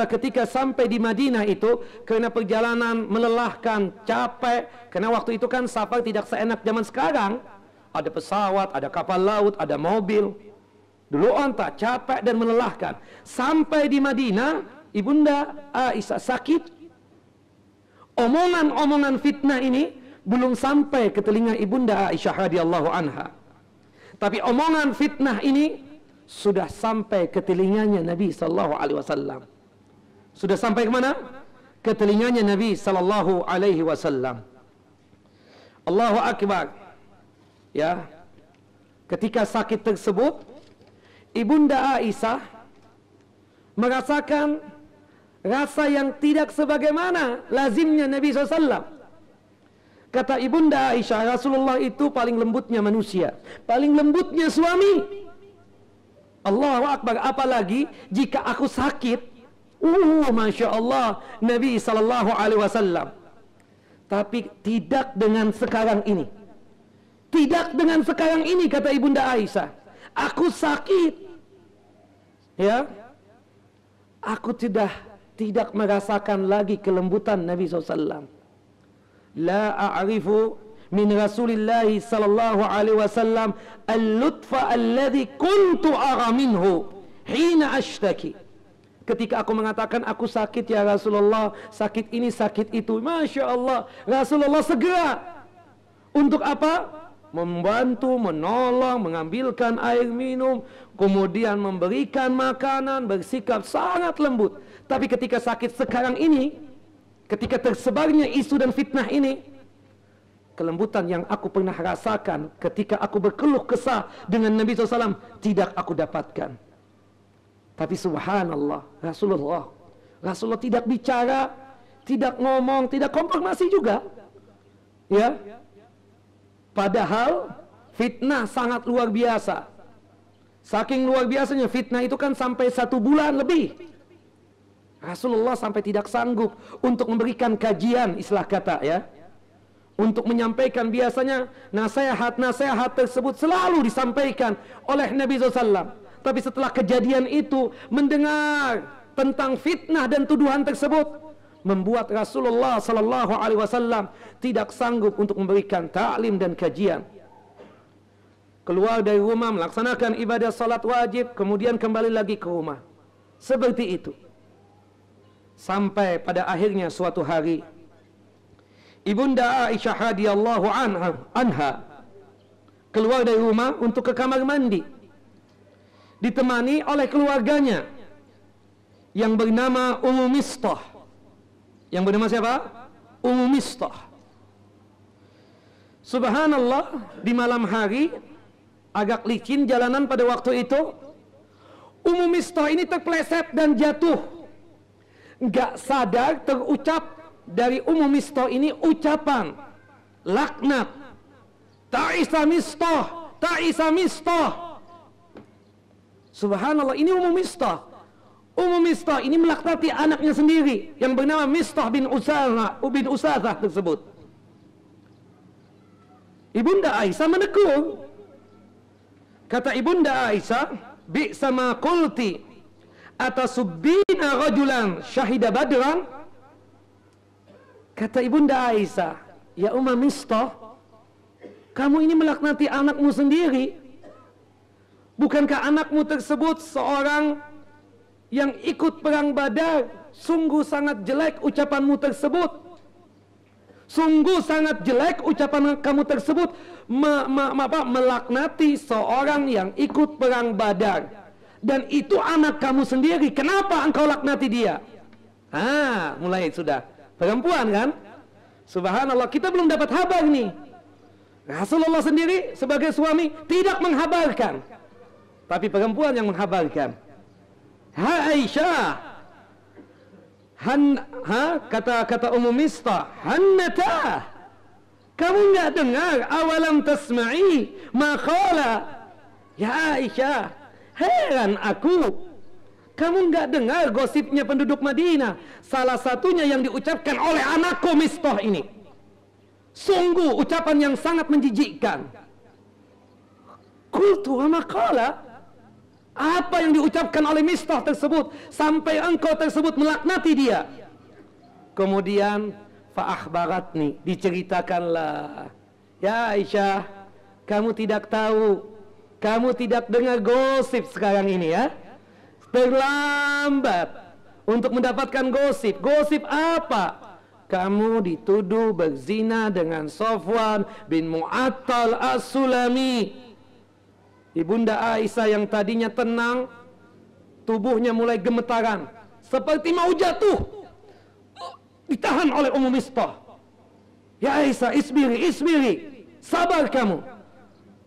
ketika sampai di Madinah itu, karena perjalanan melelahkan, capek, karena waktu itu kan safar tidak seenak zaman sekarang. Ada pesawat, ada kapal laut, ada mobil. Dulu onta, capek dan melelahkan. Sampai di Madinah, Ibunda Aisyah sakit. Omongan-omongan fitnah ini belum sampai ke telinga Ibunda Aisyah radhiyallahu anha. Tapi omongan fitnah ini sudah sampai ke telinganya Nabi sallallahu alaihi wasallam. Sudah sampai ke mana? Ke telinganya Nabi sallallahu alaihi wasallam. Allahu Akbar. Ya. Ketika sakit tersebut, Ibunda Aisyah merasakan rasa yang tidak sebagaimana lazimnya Nabi SAW. Kata Ibunda Aisyah, Rasulullah itu paling lembutnya manusia, paling lembutnya suami. Allahu Akbar, apalagi jika aku sakit. Masya Allah, Nabi sallallahu alaihi wasallam. Tapi tidak dengan sekarang ini. Tidak dengan sekarang ini, kata Ibunda Aisyah. Aku sakit. Ya. Aku sudah tidak merasakan lagi kelembutan Nabi SAW. La a'rifu min Rasulillah sallallahu alaihi wasallam al-lutfa alladhi kuntu ara minhu hina ashtaki. Ketika aku mengatakan aku sakit ya Rasulullah, sakit ini sakit itu, Masya Allah, Rasulullah segera untuk apa? Membantu, menolong, mengambilkan air minum, kemudian memberikan makanan, bersikap sangat lembut. Tapi ketika sakit sekarang ini, ketika tersebarnya isu dan fitnah ini, kelembutan yang aku pernah rasakan ketika aku berkeluh kesah dengan Nabi SAW tidak aku dapatkan. Tapi subhanallah, Rasulullah tidak bicara, tidak ngomong, tidak konfirmasi juga, ya. Padahal fitnah sangat luar biasa. Saking luar biasanya fitnah itu kan sampai 1 bulan lebih. Rasulullah sampai tidak sanggup untuk memberikan kajian, istilah kata ya, untuk menyampaikan. Biasanya nasihat tersebut selalu disampaikan oleh Nabi SAW. Tapi setelah kejadian itu, mendengar tentang fitnah dan tuduhan tersebut, membuat Rasulullah sallallahu alaihi wasallam tidak sanggup untuk memberikan ta'lim dan kajian. Keluar dari rumah melaksanakan ibadah salat wajib, kemudian kembali lagi ke rumah. Seperti itu. Sampai pada akhirnya suatu hari Ibunda Aisyah radhiyallahu anha keluar dari rumah untuk ke kamar mandi, ditemani oleh keluarganya yang bernama Ummu Mistah. Yang bernama siapa? Ummu Mistah. Subhanallah, di malam hari agak licin jalanan pada waktu itu. Ummu Mistah ini terpleset dan jatuh. Gak sadar terucap dari Ummu Mistah ini ucapan laknat. Ta'isa Mistah, Ta'isa Mistah. Subhanallah, ini Ummu Mistah. Ummu Mistah ini melaknati anaknya sendiri yang bernama Mistah bin Usathah tersebut. Ibunda Aisyah menegur. Kata Ibunda Aisyah, "Bi'sa ma qulti atasubbina rajulan syahida badran." Kata Ibunda Aisyah, "Ya Ummu Mistah, kamu ini melaknati anakmu sendiri. Bukankah anakmu tersebut seorang yang ikut perang Badar? Sungguh sangat jelek ucapanmu tersebut. Sungguh sangat jelek ucapan kamu tersebut, melaknati seorang yang ikut perang Badar. Dan itu anak kamu sendiri. Kenapa engkau laknati dia?" Mulai sudah. Perempuan kan? Subhanallah, kita belum dapat kabar nih. Rasulullah sendiri sebagai suami tidak menghabarkan, tapi perempuan yang menghabarkan. Aisyah, kata Ummu Mistah, "Hannata, kamu enggak dengar? Awalam tasma'i ma qala?" Ya Aisyah, heran aku, kamu enggak dengar gosipnya penduduk Madinah, salah satunya yang diucapkan oleh anakku Mistah ini. Sungguh ucapan yang sangat menjijikkan. Qultu wa ma qala? Apa yang diucapkan oleh Mistah tersebut sampai engkau tersebut melaknati dia? Kemudian fa'akhbaratni, diceritakanlah. Ya Aisyah, kamu tidak tahu, kamu tidak dengar gosip sekarang ini ya. Terlambat untuk mendapatkan gosip. Gosip apa? Kamu dituduh berzina dengan Safwan bin Mu'attal As-Sulami. Ibunda Aisyah yang tadinya tenang, tubuhnya mulai gemetaran, seperti mau jatuh. Ditahan oleh Ummu Mistah. Ya Aisyah, isbiri, sabar kamu.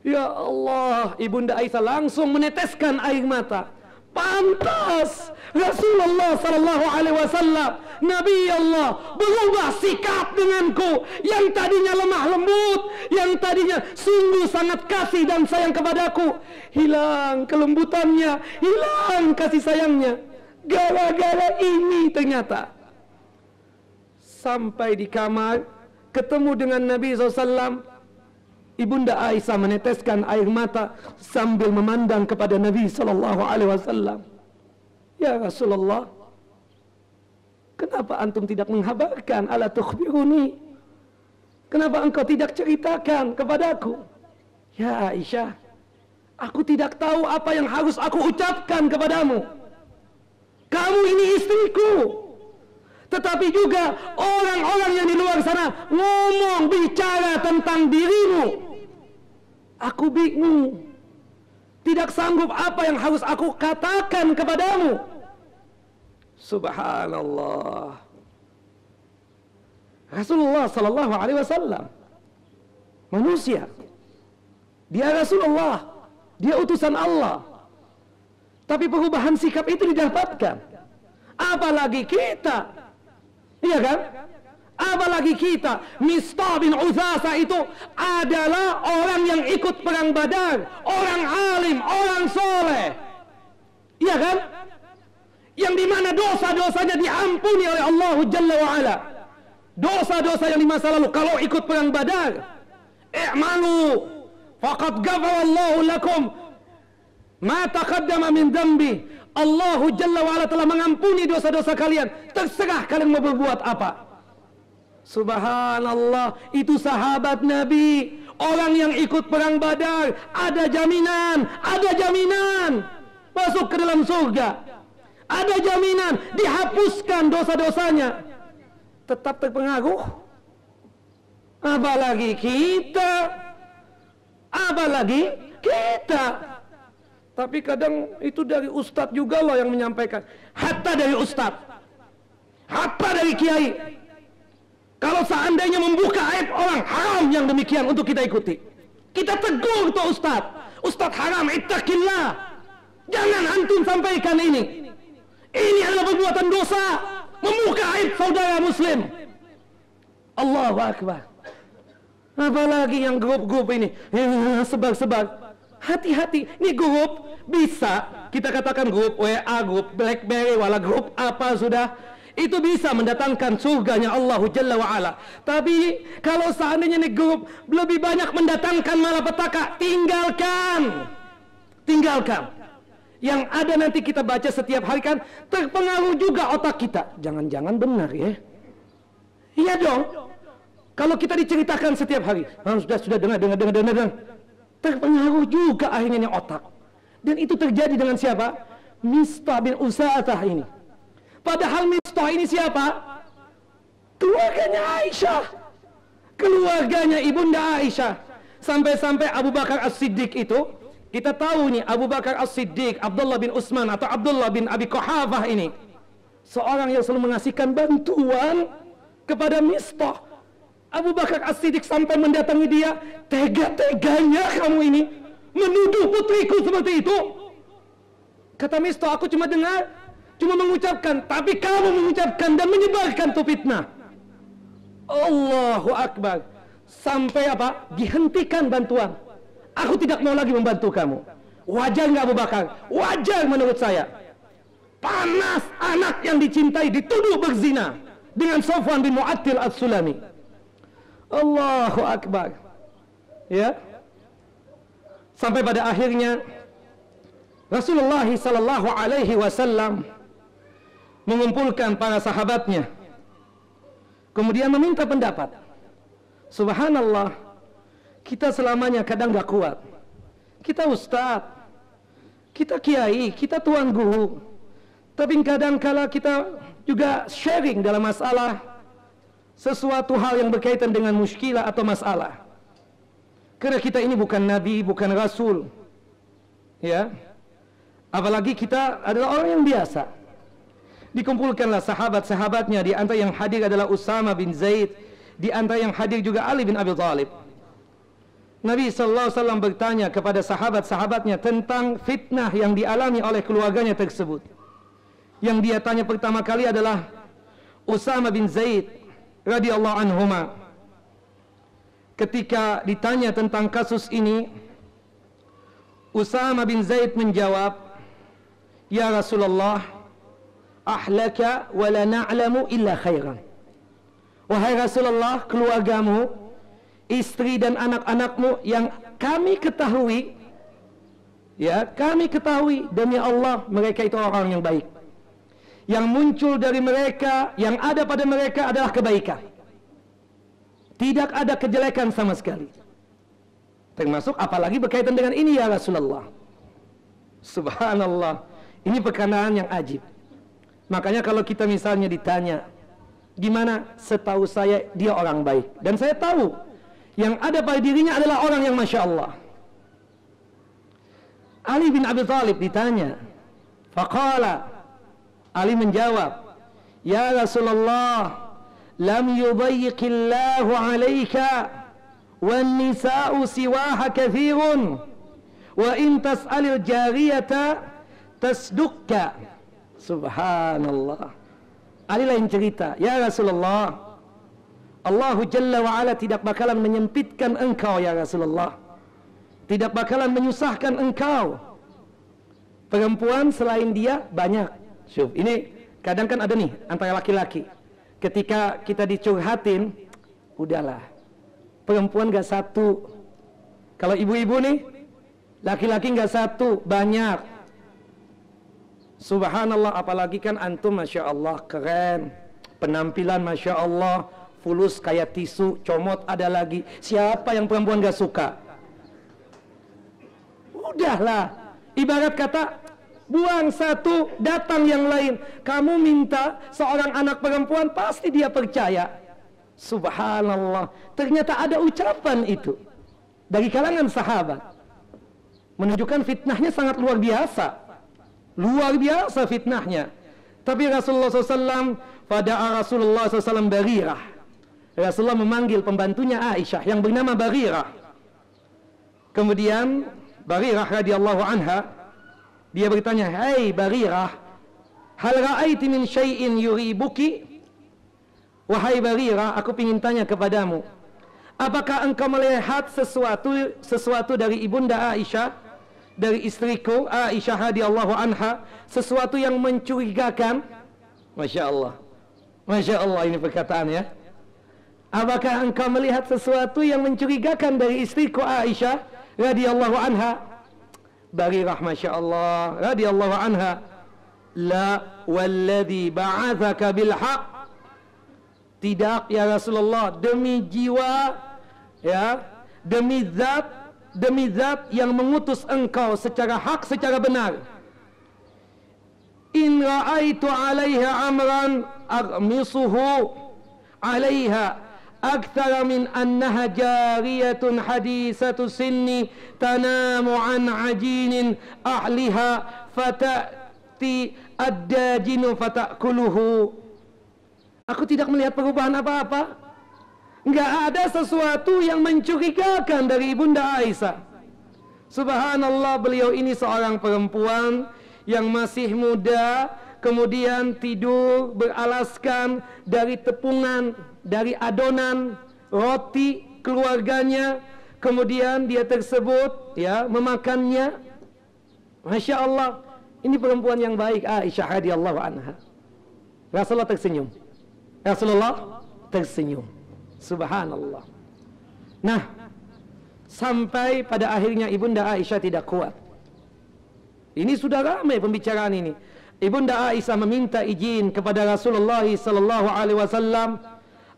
Ya Allah, Ibunda Aisyah langsung meneteskan air mata. Pantas Rasulullah sallallahu alaihi wasallam, Nabi Allah, berubah sikap denganku yang tadinya lemah lembut, yang tadinya sungguh sangat kasih dan sayang kepadaku. Hilang kelembutannya, hilang kasih sayangnya, gara-gara ini ternyata. Sampai di kamar ketemu dengan Nabi SAW, Ibunda Aisyah meneteskan air mata sambil memandang kepada Nabi SAW. Ya Rasulullah, Kenapa antum tidak menghabarkan? Ala tukhbiruni. Kenapa engkau tidak ceritakan kepadaku? Ya Aisyah, aku tidak tahu apa yang harus aku ucapkan kepadamu. Kamu ini istriku. Tetapi juga orang-orang yang di luar sana ngomong, bicara tentang dirimu. Aku bingung. Tidak sanggup apa yang harus aku katakan kepadamu. Subhanallah. Rasulullah sallallahu alaihi wasallam manusia. Dia Rasulullah, dia utusan Allah. Tapi perubahan sikap itu didapatkan. Apalagi kita. Iya kan? Apalagi kita. Mistah bin Uthasa itu adalah orang yang ikut perang Badar, orang alim, orang soleh. Iya kan? Yang dimana dosa-dosanya diampuni oleh Allah Jalla wa'ala. Dosa-dosa yang di masa lalu kalau ikut perang Badar, i'malu faqad ghafarallahu lakum ma taqaddama min dhanbi. Allah Jalla wa'ala telah mengampuni dosa-dosa kalian, terserah kalian mau berbuat apa. Subhanallah, itu sahabat Nabi, orang yang ikut perang Badar, ada jaminan masuk ke dalam surga, ada jaminan dihapuskan dosa-dosanya. Tetap terpengaruh. Apalagi kita. Tapi kadang itu dari ustadz juga loh yang menyampaikan. Hatta dari ustadz, hatta dari kiai. Kalau seandainya membuka aib orang, haram yang demikian untuk kita ikuti. Kita tegur tuh ustadz. Ustadz haram, ittaqillah. Jangan antum sampaikan ini. Ini adalah perbuatan dosa. Membuka aib saudara muslim. Allahu Akbar. Apalagi yang grup-grup ini, sebar-sebar. Hati-hati, ini grup bisa kita katakan grup WA, grup BlackBerry, wala grup apa sudah, itu bisa mendatangkan surganya Allah Jalla wa'ala. Tapi kalau seandainya ini grup lebih banyak mendatangkan malapetaka, tinggalkan. Yang ada nanti kita baca setiap hari kan terpengaruh juga otak kita. Jangan-jangan benar ya. Iya dong. Kalau kita diceritakan setiap hari, sudah dengar. Terpengaruh juga akhirnya otak. Dan itu terjadi dengan siapa? Mistah bin Usatah ini. Padahal Mistah ini siapa? Keluarganya Aisyah. Keluarganya ibunda Aisyah. Sampai-sampai Abu Bakar As-Siddiq itu, kita tahu nih Abu Bakar As-Siddiq, Abdullah bin Utsman atau Abdullah bin Abi Quhafah ini seorang yang selalu mengasihkan bantuan kepada Mistah. Abu Bakar As-Siddiq sampai mendatangi dia, tega-teganya kamu ini menuduh putriku seperti itu. Kata Mistah, aku cuma dengar, cuma mengucapkan, tapi kamu mengucapkan dan menyebarkan itu fitnah. Allahu Akbar. Sampai apa? Dihentikan bantuan. Aku tidak mau lagi membantu kamu. Wajar nggak Abu Bakar? Wajar menurut saya. Panas, anak yang dicintai dituduh berzina dengan Safwan bin Mu'attil As-Sulami. Allahu Akbar. Ya. Sampai pada akhirnya Rasulullah sallallahu alaihi wasallam mengumpulkan para sahabatnya. Kemudian meminta pendapat. Subhanallah. Kita selamanya kadang gak kuat. Kita ustadz, kita kiai, kita tuan guru. Tapi kadang kala kita juga sharing dalam masalah sesuatu hal yang berkaitan dengan muskilah atau masalah. Karena kita ini bukan nabi, bukan rasul. Ya. Apalagi kita adalah orang yang biasa. Dikumpulkanlah sahabat-sahabatnya, di antara yang hadir adalah Usama bin Zaid, di antara yang hadir juga Ali bin Abi Thalib. Nabi sallallahu alaihi wasallam bertanya kepada sahabat-sahabatnya tentang fitnah yang dialami oleh keluarganya tersebut. Yang dia tanya pertama kali adalah Usama bin Zaid radhiyallahu anhuma. Ketika ditanya tentang kasus ini, Usama bin Zaid menjawab, "Ya Rasulullah, ahlaka wa la na'lamu illa khairan." Wahai Rasulullah, keluargamu, istri dan anak-anakmu yang kami ketahui, ya, kami ketahui demi Allah mereka itu orang yang baik. yang muncul dari mereka, yang ada pada mereka adalah kebaikan. Tidak ada kejelekan sama sekali. Termasuk apalagi berkaitan dengan ini ya Rasulullah. Subhanallah. Ini perkataan yang ajib. Makanya kalau kita misalnya ditanya, gimana? Setahu saya dia orang baik. Dan saya tahu yang ada pada dirinya adalah orang yang Masya Allah. Ali bin Abi Thalib ditanya, faqala, Ali menjawab, ya Rasulullah, lam yudayyiqillahu alaika wan nisa'u siwaha kathirun wa in tas'alil jariyata tasdukka. Subhanallah. Ali lain cerita, ya Rasulullah, Allah Jalla wa'ala tidak bakalan menyempitkan engkau ya Rasulullah, tidak bakalan menyusahkan engkau. Perempuan selain dia banyak. Syuf, ini kadang kan ada nih antara laki-laki, ketika kita dicurhatin, udahlah, perempuan gak satu. Kalau ibu-ibu nih, laki-laki gak satu, banyak. Subhanallah, apalagi kan antum Masya Allah keren, penampilan Masya Allah, fulus kayak tisu, comot ada lagi. Siapa yang perempuan gak suka? Udahlah, ibarat kata, buang satu, datang yang lain. Kamu minta seorang anak perempuan, pasti dia percaya. Subhanallah. Ternyata ada ucapan itu dari kalangan sahabat, menunjukkan fitnahnya sangat luar biasa. Luar biasa fitnahnya. Tapi Rasulullah SAW, pada Rasulullah SAW Barirah. Rasulullah memanggil pembantunya Aisyah yang bernama Barirah. Kemudian Barirah radhiyallahu anha, dia bertanya, "Hai Barirah, hal ra'aiti min syai'in yuribuki?" Wahai Barirah, aku ingin tanya kepadamu, apakah engkau melihat sesuatu dari ibunda Aisyah, dari istriku Aisyah radhiyallahu anha, sesuatu yang mencurigakan? Masya Allah, Masya Allah, ini perkataannya. Apakah engkau melihat sesuatu yang mencurigakan dari istriku Aisyah radhiyallahu anha? Barirah Masya Allah radhiyallahu anha, la walladhi ba'athaka bilhaq, tidak ya Rasulullah, demi jiwa, ya, demi zat yang mengutus engkau secara hak, secara benar. In ra'aitu 'alaiha amran aghmisuhu 'alaiha akthara min annaha jariyatun hadisatu sinni tanamu an ajinin ahliha fata'ti ad-dajinu fatakuluhu. Aku tidak melihat perubahan apa-apa. Enggak ada sesuatu yang mencurigakan dari ibunda Aisyah. Subhanallah, beliau ini seorang perempuan yang masih muda, kemudian tidur beralaskan dari tepungan, dari adonan roti keluarganya, kemudian dia tersebut ya memakannya. Masya Allah, ini perempuan yang baik Aisyah radhiyallahu anha. Rasulullah tersenyum. Rasulullah tersenyum. Subhanallah. Nah, sampai pada akhirnya ibunda Aisyah tidak kuat. Ini sudah ramai pembicaraan ini. Ibunda Aisyah meminta izin kepada Rasulullah sallallahu alaihi wasallam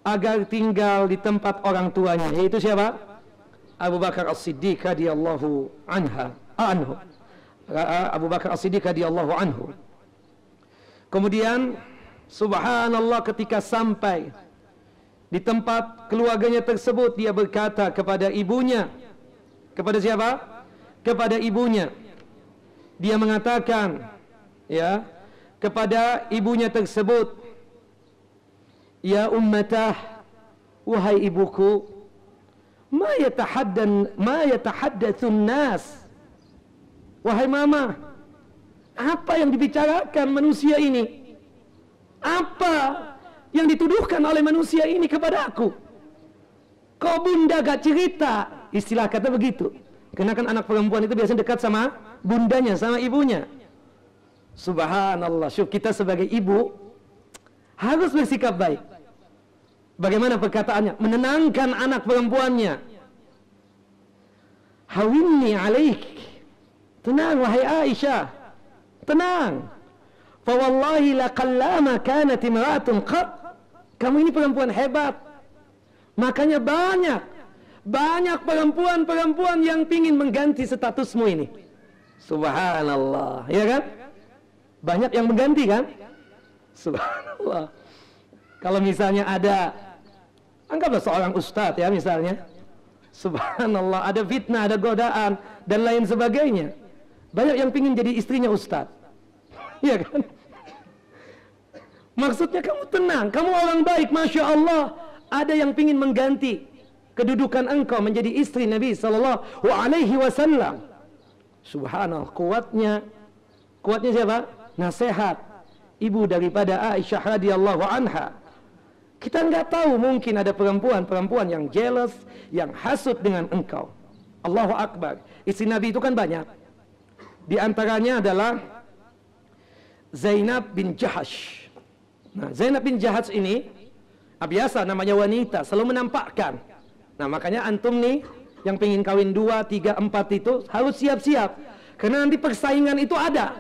agar tinggal di tempat orang tuanya, yaitu siapa? Abu Bakar As-Siddiq radhiyallahu anhu. Abu Bakar As-Siddiq radhiyallahu anhu. Kemudian subhanallah, ketika sampai di tempat keluarganya tersebut, dia berkata kepada ibunya. Kepada siapa? Kepada ibunya. Dia mengatakan, ya, kepada ibunya tersebut, ya ummatah, wahai ibuku, ma yatahaddatsun nas. Wahai mama, apa yang dibicarakan manusia ini? Apa yang dituduhkan oleh manusia ini kepada aku? Kau bunda gak cerita? Istilah kata begitu. Karena kan anak perempuan itu biasanya dekat sama bundanya, sama ibunya. Subhanallah, syukur kita sebagai ibu harus bersikap baik. Bagaimana perkataannya? Menenangkan anak perempuannya. Hawinni alaik. Tenang wahai Aisyah, tenang. Fa wallahi laqallama kanat imra'atun qat. Kamu ini perempuan hebat. Makanya banyak perempuan-perempuan yang pingin mengganti statusmu ini. Subhanallah, ya kan? Banyak yang mengganti kan? Subhanallah. Kalau misalnya ada, anggaplah seorang ustadz ya misalnya, subhanallah, ada fitnah, ada godaan dan lain sebagainya. Banyak yang pingin jadi istrinya ustadz, ya kan? Maksudnya kamu tenang, kamu orang baik, masya Allah. Ada yang pingin mengganti kedudukan engkau menjadi istri Nabi Sallallahu Alaihi Wasallam. Subhanallah, kuatnya siapa? Nasihat ibu daripada Aisyah radhiyallahu anha. Kita nggak tahu, mungkin ada perempuan yang jealous, yang hasut dengan engkau. Allahu Akbar. Istri Nabi itu kan banyak. Di antaranya adalah Zainab bin Jahash. Nah, Zainab bin Jahash ini biasa namanya wanita, selalu menampakkan. Nah, makanya antum nih yang pengen kawin 2, 3, 4 itu harus siap-siap. Karena nanti persaingan itu ada.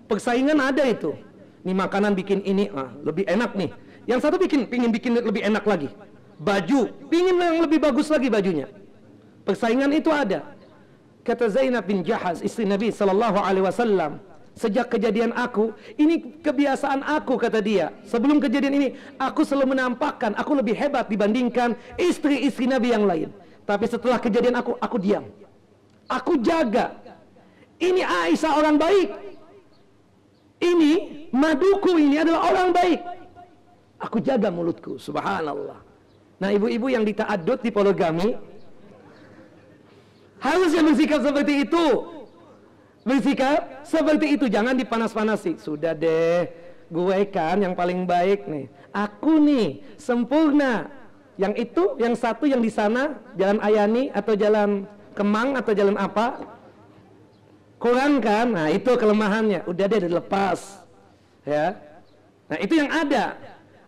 Persaingan ada itu. Nih makanan bikin ini, lebih enak nih. Yang satu pingin bikin lebih enak lagi. Baju, pingin yang lebih bagus lagi bajunya. Persaingan itu ada. Kata Zainab bin Jahash, istri Nabi Sallallahu Alaihi Wasallam, sejak kejadian aku, ini kebiasaan aku, kata dia. Sebelum kejadian ini, aku selalu menampakkan aku lebih hebat dibandingkan istri-istri Nabi yang lain. Tapi setelah kejadian aku diam. Aku jaga. Ini Aisyah orang baik. Ini maduku ini adalah orang baik. Aku jaga mulutku, subhanallah. Nah, ibu-ibu yang dita'adud di poligami harusnya bersikap seperti itu. Bersikap seperti itu, jangan dipanas-panasi. Sudah deh, gue kan yang paling baik nih. Aku nih sempurna. Yang itu, yang satu yang di sana, Jalan Ayani atau Jalan Kemang atau jalan apa? Kurang kan? Nah, itu kelemahannya. Udah deh, dilepas. Ya. Nah, itu yang ada.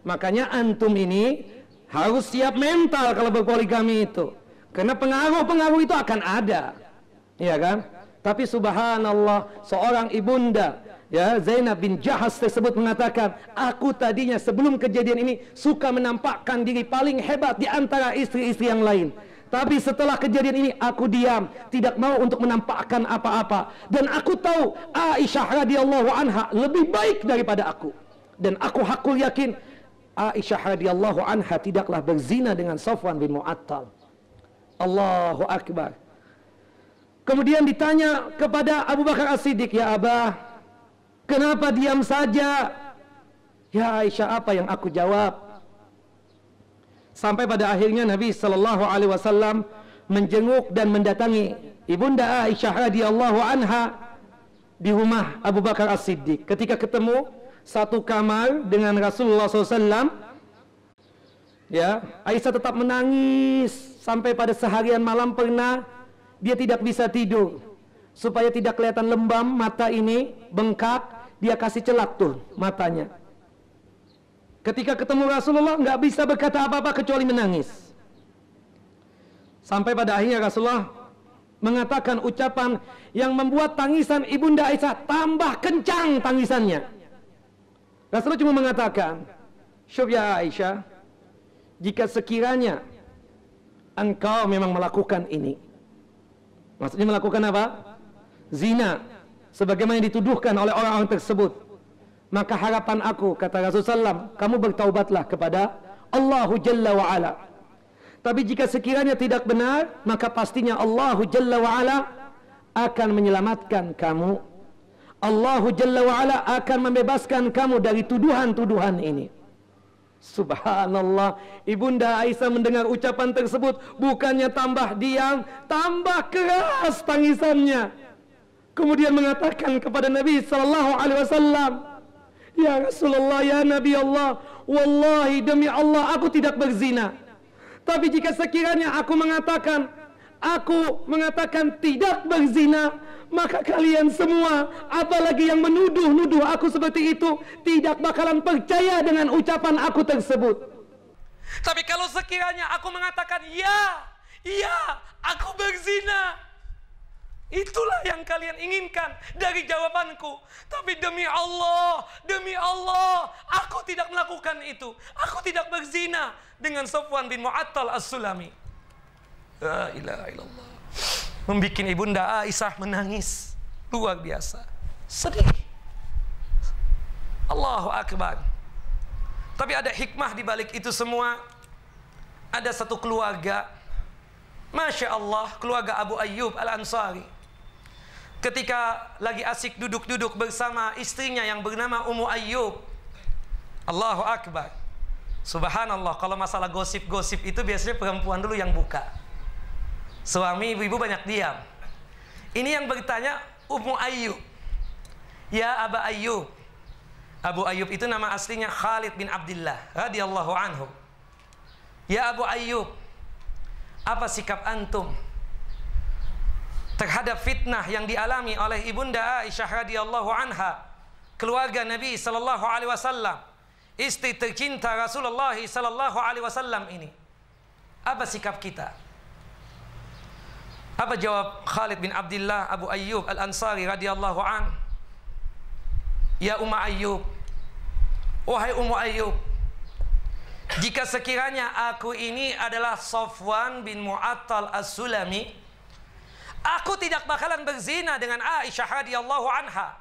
Makanya antum ini harus siap mental kalau berpoligami itu. Karena pengaruh-pengaruh itu akan ada. Iya kan? Tapi subhanallah, seorang ibunda ya Zainab bin Jahash tersebut mengatakan, aku tadinya sebelum kejadian ini suka menampakkan diri paling hebat di antara istri-istri yang lain. Tapi setelah kejadian ini aku diam, tidak mau untuk menampakkan apa-apa. Dan aku tahu Aisyah radhiyallahu anha lebih baik daripada aku. Dan aku hakul yakin Aisyah radhiyallahu anha tidaklah berzina dengan Safwan bin Mu'attal. Allahu Akbar. Kemudian ditanya kepada Abu Bakar As-Siddiq, ya Abah, kenapa diam saja? Ya Aisyah, apa yang aku jawab? Sampai pada akhirnya Nabi Sallallahu Alaihi Wasallam menjenguk dan mendatangi ibunda Aisyah radhiyallahu anha di rumah Abu Bakar As-Siddiq. Ketika ketemu satu kamar dengan Rasulullah SAW, ya Aisyah tetap menangis sampai pada seharian malam pernah dia tidak bisa tidur. Supaya tidak kelihatan lembam mata ini, bengkak, dia kasih celak tuh matanya. Ketika ketemu Rasulullah nggak bisa berkata apa-apa kecuali menangis. Sampai pada akhirnya Rasulullah mengatakan ucapan yang membuat tangisan ibunda Aisyah tambah kencang tangisannya. Rasulullah cuma mengatakan, "Syuf ya Aisyah, jika sekiranya engkau memang melakukan ini." Maksudnya melakukan apa? Zina, sebagaimana yang dituduhkan oleh orang-orang tersebut. Maka harapan aku, kata Rasulullah SAW, kamu bertaubatlah kepada Allahu Jalla wa'ala. Tapi jika sekiranya tidak benar, maka pastinya Allahu Jalla wa'ala akan menyelamatkan kamu. Allahu Jalla wa'ala akan membebaskan kamu dari tuduhan-tuduhan ini. Subhanallah, ibunda Aisyah mendengar ucapan tersebut, bukannya tambah diam, tambah keras tangisannya. Kemudian mengatakan kepada Nabi Sallallahu Alaihi Wasallam, ya Rasulullah, ya Nabi Allah, wallahi demi Allah aku tidak berzina. Tapi jika sekiranya aku mengatakan tidak berzina, maka kalian semua, apalagi yang menuduh-nuduh aku seperti itu, tidak bakalan percaya dengan ucapan aku tersebut. Tapi kalau sekiranya aku mengatakan ya, aku berzina, Itulah yang kalian inginkan dari jawabanku. Tapi demi Allah, aku tidak melakukan itu. Aku tidak berzina dengan Safwan bin Mu'attal As-Sulami. La ilaha illallah. Membikin ibunda Aisyah menangis luar biasa, sedih. Allahu Akbar. Tapi ada hikmah di balik itu semua. Ada satu keluarga, Masya Allah, keluarga Abu Ayyub Al-Ansari. Ketika lagi asik duduk-duduk bersama istrinya yang bernama Ummu Ayyub. Allahu Akbar. Subhanallah, kalau masalah gosip-gosip itu biasanya perempuan dulu yang buka. Suami ibu-ibu banyak diam. Ini yang bertanya Ummu Ayyub. Ya Aba Ayyub. Abu Ayyub itu nama aslinya Khalid bin Abdullah radhiyallahu anhu. Ya Abu Ayyub, apa sikap antum terhadap fitnah yang dialami oleh ibunda Aisyah radhiyallahu anha, keluarga Nabi sallallahu alaihi wasallam, istri tercinta Rasulullah sallallahu alaihi wasallam ini? Apa sikap kita? Apa jawab Khalid bin Abdullah Abu Ayyub Al-Ansari radhiyallahu an? Ya Ummu Ayyub, wahai Ummu Ayyub, jika sekiranya aku ini adalah Safwan bin Mu'attal As-Sulami, aku tidak bakalan berzina dengan Aisyah radhiyallahu anha.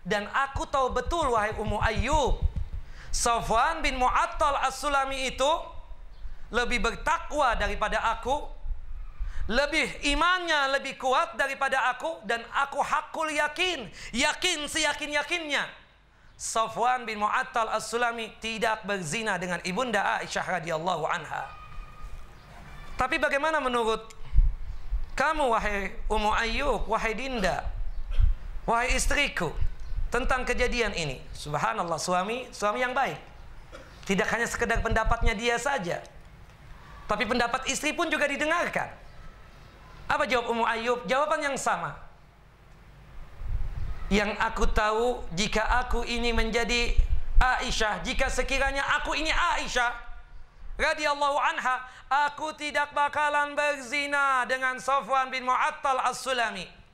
Dan aku tahu betul wahai Ummu Ayyub, Safwan bin Mu'attal As-Sulami itu lebih bertakwa daripada aku, lebih imannya lebih kuat daripada aku, dan aku hakul yakin seyakin-yakinnya Safwan bin Mu'attal As-Sulami tidak berzina dengan ibunda Aisyah radhiyallahu anha. Tapi bagaimana menurut kamu wahai Ummu Ayyub, wahai Dinda, wahai istriku, tentang kejadian ini? Subhanallah, suami yang baik. Tidak hanya sekedar pendapatnya dia saja, tapi pendapat istri pun juga didengarkan. Apa jawab Ummu Ayyub? Jawaban yang sama. Yang aku tahu, jika aku ini menjadi Aisyah, jika sekiranya aku ini Aisyah radhiyallahu anha, aku tidak bakalan berzina dengan Safwan bin Mu'attal As-Sulami.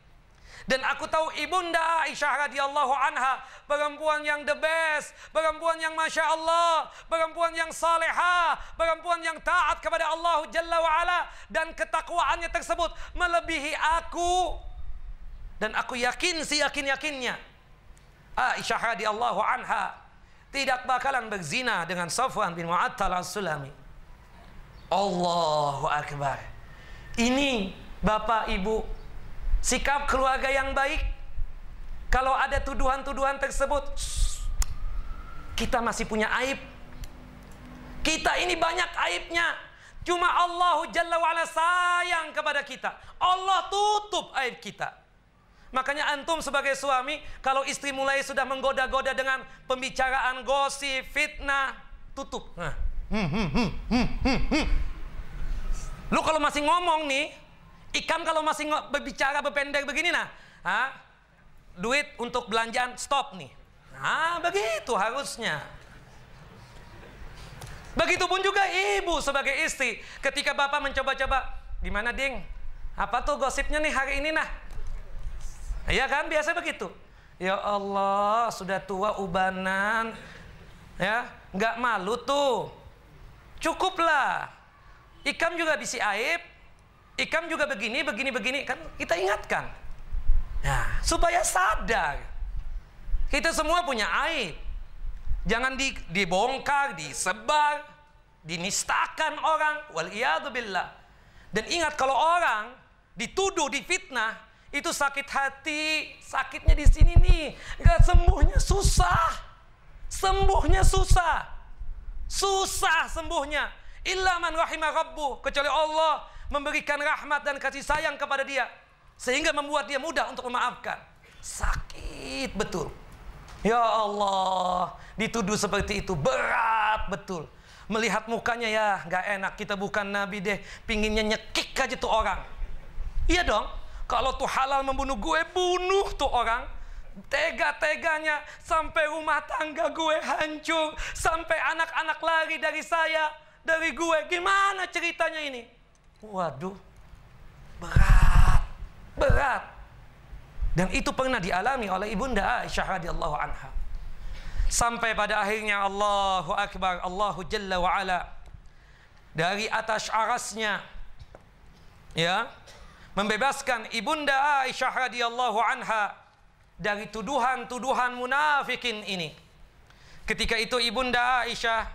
Dan aku tahu ibunda Aisyah radhiyallahu anha perempuan yang the best, perempuan yang Masya Allah, perempuan yang salehah, perempuan yang taat kepada Allah Jalla wa'ala, dan ketakwaannya tersebut melebihi aku. Dan aku yakin seyakin-yakinnya Aisyah radhiyallahu anha tidak bakalan berzina dengan Safwan bin Mu'attal As-Sulami. Allahu Akbar. Ini Bapak Ibu, sikap keluarga yang baik. Kalau ada tuduhan-tuduhan tersebut, kita masih punya aib. Kita ini banyak aibnya. Cuma Allah Jalla wa'ala sayang kepada kita. Allah tutup aib kita. Makanya antum sebagai suami, kalau istri mulai sudah menggoda-goda dengan pembicaraan gosip, fitnah, tutup. Nah. Lu kalau masih ngomong nih, Ikam kalau masih berbicara berpendek begini, nah, duit untuk belanjaan stop nih. Nah, begitu harusnya. Begitupun juga ibu sebagai istri, ketika bapak mencoba-coba, gimana ding? Apa tuh gosipnya nih hari ini nah? Iya kan, biasa begitu. Ya Allah, sudah tua ubanan, ya, nggak malu tuh. Cukuplah. Ikam juga bisi aib. Ikam juga begini, kan kita ingatkan. Nah, supaya sadar. Kita semua punya aib. Jangan dibongkar, disebar, dinistakan orang. Waliyadzubillah. Dan ingat, kalau orang dituduh, difitnah, itu sakit hati. Sakitnya di sini nih. Gak sembuhnya susah. Sembuhnya susah. Susah sembuhnya. Illa man rahimah rabbuh. Kecuali Allah memberikan rahmat dan kasih sayang kepada dia, sehingga membuat dia mudah untuk memaafkan. Sakit betul. Ya Allah, dituduh seperti itu berat betul. Melihat mukanya ya gak enak. Kita bukan Nabi deh, pinginnya nyekik aja tuh orang. Iya dong. Kalau tuh halal membunuh gue, bunuh tuh orang. Tega-teganya sampai rumah tangga gue hancur, sampai anak-anak lari dari saya, dari gue. Gimana ceritanya ini? Waduh, berat. berat. Dan itu pernah dialami oleh Ibunda Aisyah radhiyallahu anha. Sampai pada akhirnya Allahu Akbar, Allahu Jalla wa Ala dari atas arasnya ya membebaskan Ibunda Aisyah radhiyallahu anha dari tuduhan-tuduhan munafikin ini. Ketika itu Ibunda Aisyah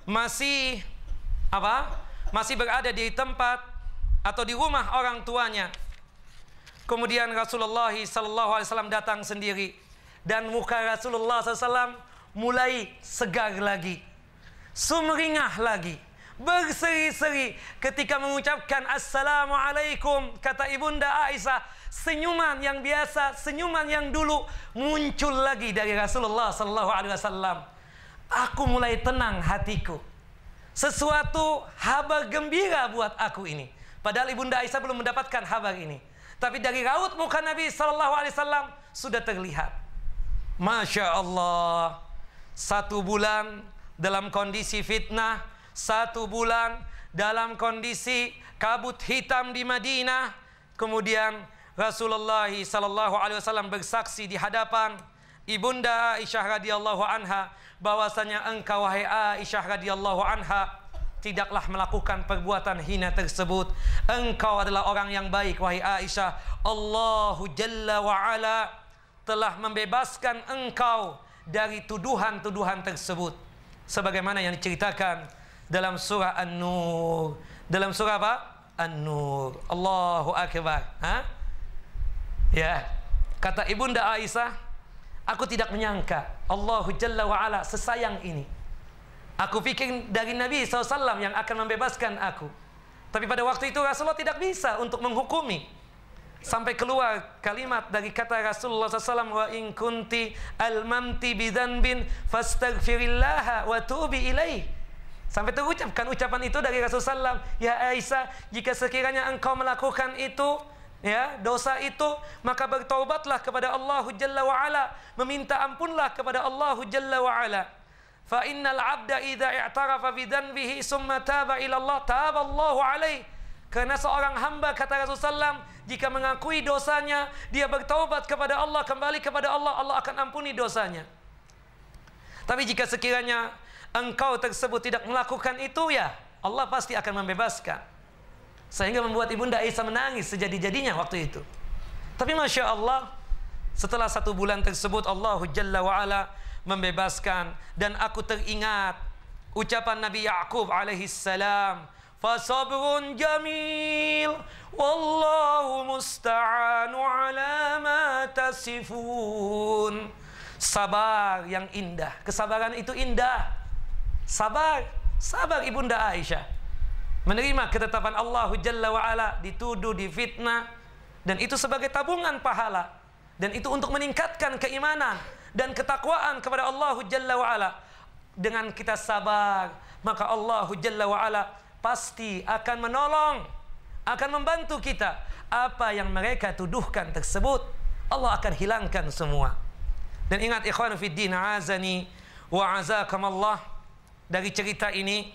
masih berada di tempat atau di rumah orang tuanya. Kemudian Rasulullah SAW datang sendiri dan muka Rasulullah SAW mulai segar lagi, sumringah lagi, berseri-seri ketika mengucapkan Assalamualaikum. Kata Ibunda Aisyah, senyuman yang biasa, senyuman yang dulu muncul lagi dari Rasulullah SAW. Aku mulai tenang hatiku. Sesuatu kabar gembira buat aku ini. Padahal Ibunda Aisyah belum mendapatkan kabar ini. Tapi dari raut muka Nabi SAW sudah terlihat. Masya Allah. 1 bulan dalam kondisi fitnah, 1 bulan dalam kondisi kabut hitam di Madinah. Kemudian Rasulullah SAW bersaksi di hadapan Ibunda Aisyah radhiyallahu anha bahwasanya engkau wahai Aisyah radhiyallahu anha tidaklah melakukan perbuatan hina tersebut. Engkau adalah orang yang baik wahai Aisyah. Allahu Jalla wa Ala telah membebaskan engkau dari tuduhan-tuduhan tersebut. Sebagaimana yang diceritakan dalam surah An-Nur. Dalam surah apa? An-Nur. Allahu Akbar. Ya. Kata Ibunda Aisyah, aku tidak menyangka Allahu Jalla wa Ala sesayang ini. Aku pikir dari Nabi SAW yang akan membebaskan aku. Tapi pada waktu itu Rasulullah tidak bisa untuk menghukumi. Sampai keluar kalimat dari kata Rasulullah SAW, wa in kunti almamti bidzanbin fastaghfirillaha wa tubi ilaih. Sampai terucapkan ucapan itu dari Rasulullah SAW, ya Aisyah, jika sekiranya engkau melakukan itu, ya, dosa itu, maka bertaubatlah kepada Allah Jalla wa Ala, meminta ampunlah kepada Allah Jalla wa Ala. Fa innal 'abda idza i'tarafa bidzanbihi summa taba ila Allah taba Allahu alaihi. Karena seorang hamba, kata Rasulullah SAW, jika mengakui dosanya, dia bertaubat kepada Allah, kembali kepada Allah, Allah akan ampuni dosanya. Tapi jika sekiranya engkau tersebut tidak melakukan itu, ya Allah pasti akan membebaskan. Sehingga membuat Ibunda Aisyah menangis sejadi-jadinya waktu itu. Tapi Masya Allah, setelah 1 bulan tersebut Allahu Jalla wa Ala membebaskan. Dan aku teringat ucapan Nabi Ya'qub alaihissalam, fasabrun jamil wallahu musta'anu ala ma tasifun. Sabar yang indah. Kesabaran itu indah. Sabar Ibunda Aisyah menerima ketetapan Allah Jalla wa Ala, dituduh, difitnah, dan itu sebagai tabungan pahala, dan itu untuk meningkatkan keimanan dan ketakwaan kepada Allah Jalla wa Ala. Dengan kita sabar, maka Allah Jalla wa Ala pasti akan menolong, akan membantu kita. Apa yang mereka tuduhkan tersebut, Allah akan hilangkan semua. Dan ingat ikhwan fiddin, azani wa azakumullah, dari cerita ini,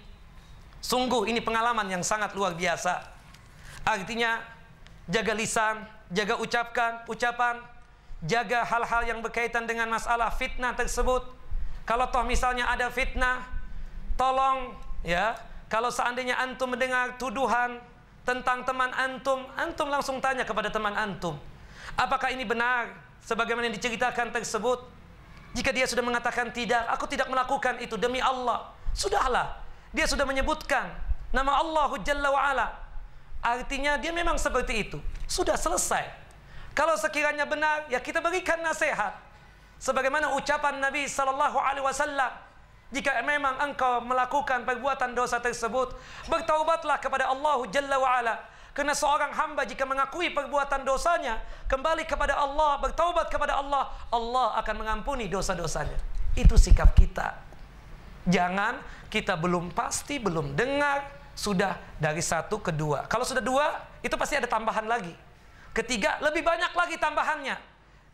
sungguh ini pengalaman yang sangat luar biasa. Artinya, jaga lisan, jaga ucapan, jaga hal-hal yang berkaitan dengan masalah fitnah tersebut. Kalau toh misalnya ada fitnah, tolong ya, kalau seandainya antum mendengar tuduhan tentang teman antum, antum langsung tanya kepada teman antum, apakah ini benar sebagaimana yang diceritakan tersebut? Jika dia sudah mengatakan tidak, aku tidak melakukan itu demi Allah, sudahlah, dia sudah menyebutkan nama Allah Jalla wa Ala, artinya dia memang seperti itu, sudah selesai. Kalau sekiranya benar, ya kita berikan nasihat. Sebagaimana ucapan Nabi SAW, jika memang engkau melakukan perbuatan dosa tersebut, bertaubatlah kepada Allah Jalla wa Ala. Karena seorang hamba jika mengakui perbuatan dosanya, kembali kepada Allah, bertaubat kepada Allah, Allah akan mengampuni dosa-dosanya. Itu sikap kita. Jangan kita belum pasti, belum dengar, sudah dari 1 ke 2. Kalau sudah 2, itu pasti ada tambahan lagi. Ketiga, lebih banyak lagi tambahannya.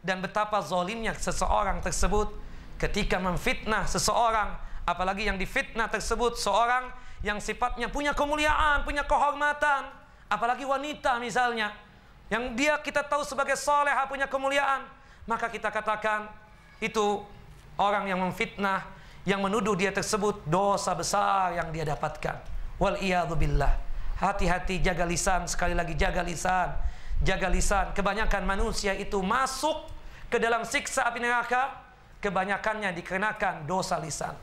Dan betapa zalimnya seseorang tersebut ketika memfitnah seseorang, apalagi yang difitnah tersebut seorang yang sifatnya punya kemuliaan, punya kehormatan, apalagi wanita misalnya. yang dia kita tahu sebagai salehah, punya kemuliaan, maka kita katakan itu orang yang memfitnah, yang menuduh dia tersebut dosa besar yang dia dapatkan. Wal iyadzu billah. Hati-hati, jaga lisan, sekali lagi jaga lisan. Jaga lisan. Kebanyakan manusia itu masuk ke dalam siksa api neraka, kebanyakannya dikenakan dosa lisan.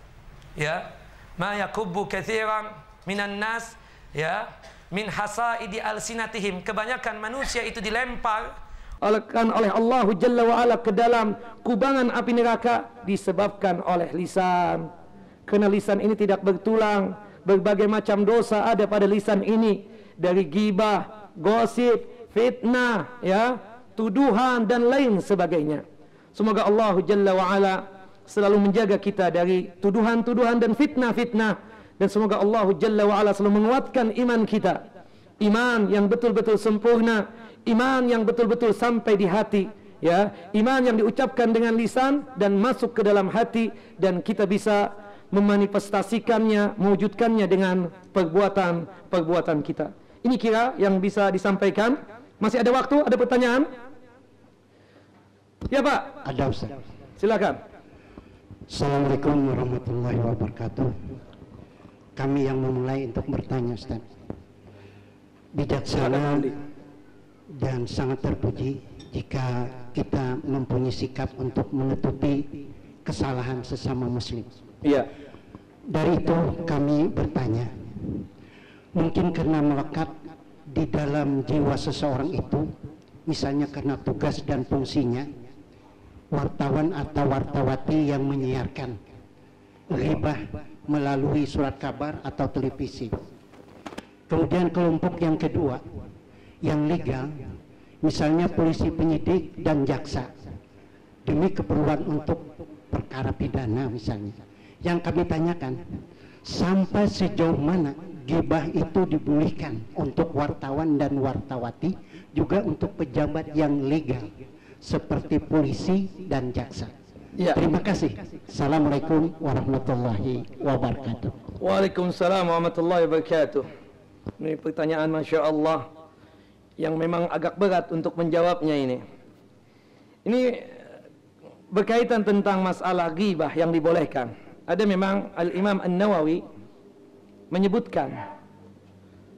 Ya, ma yakubbu katsiran minan nas, ya, min hasaidi alsinatihim. Kebanyakan manusia itu dilempar oleh Allah Jalla wa Ala ke dalam kubangan api neraka disebabkan oleh lisan. Karena lisan ini tidak bertulang, berbagai macam dosa ada pada lisan ini, dari ghibah, gosip, fitnah, ya, tuduhan dan lain sebagainya. Semoga Allah Jalla wa Ala selalu menjaga kita dari tuduhan-tuduhan dan fitnah-fitnah, dan semoga Allah Jalla wa Ala selalu menguatkan iman kita, iman yang betul-betul sempurna, iman yang betul-betul sampai di hati, ya, iman yang diucapkan dengan lisan dan masuk ke dalam hati, dan kita bisa memanifestasikannya, mewujudkannya dengan perbuatan-perbuatan kita. Ini kira yang bisa disampaikan. Masih ada waktu, ada pertanyaan? Ya Pak. Ada Ustaz. Silakan. Assalamualaikum warahmatullahi wabarakatuh. Kami yang memulai untuk bertanya Ustaz. Bijaksana dan sangat terpuji jika kita mempunyai sikap untuk menutupi kesalahan sesama muslim. Iya. Dari itu kami bertanya, mungkin karena melekat di dalam jiwa seseorang itu, misalnya karena tugas dan fungsinya, wartawan atau wartawati yang menyiarkan ghibah melalui surat kabar atau televisi. Kemudian kelompok yang kedua, yang legal, misalnya polisi, penyidik, dan jaksa, demi keperluan untuk perkara pidana misalnya. Yang kami tanyakan, sampai sejauh mana ghibah itu dibolehkan untuk wartawan dan wartawati, juga untuk pejabat yang legal seperti polisi dan jaksa. Ya. Terima kasih. Assalamualaikum warahmatullahi wabarakatuh. Waalaikumsalam warahmatullahi wabarakatuh. Ini pertanyaan Masya Allah yang memang agak berat untuk menjawabnya ini. Ini berkaitan tentang masalah ghibah yang dibolehkan. Ada memang Al-Imam An-Nawawi menyebutkan,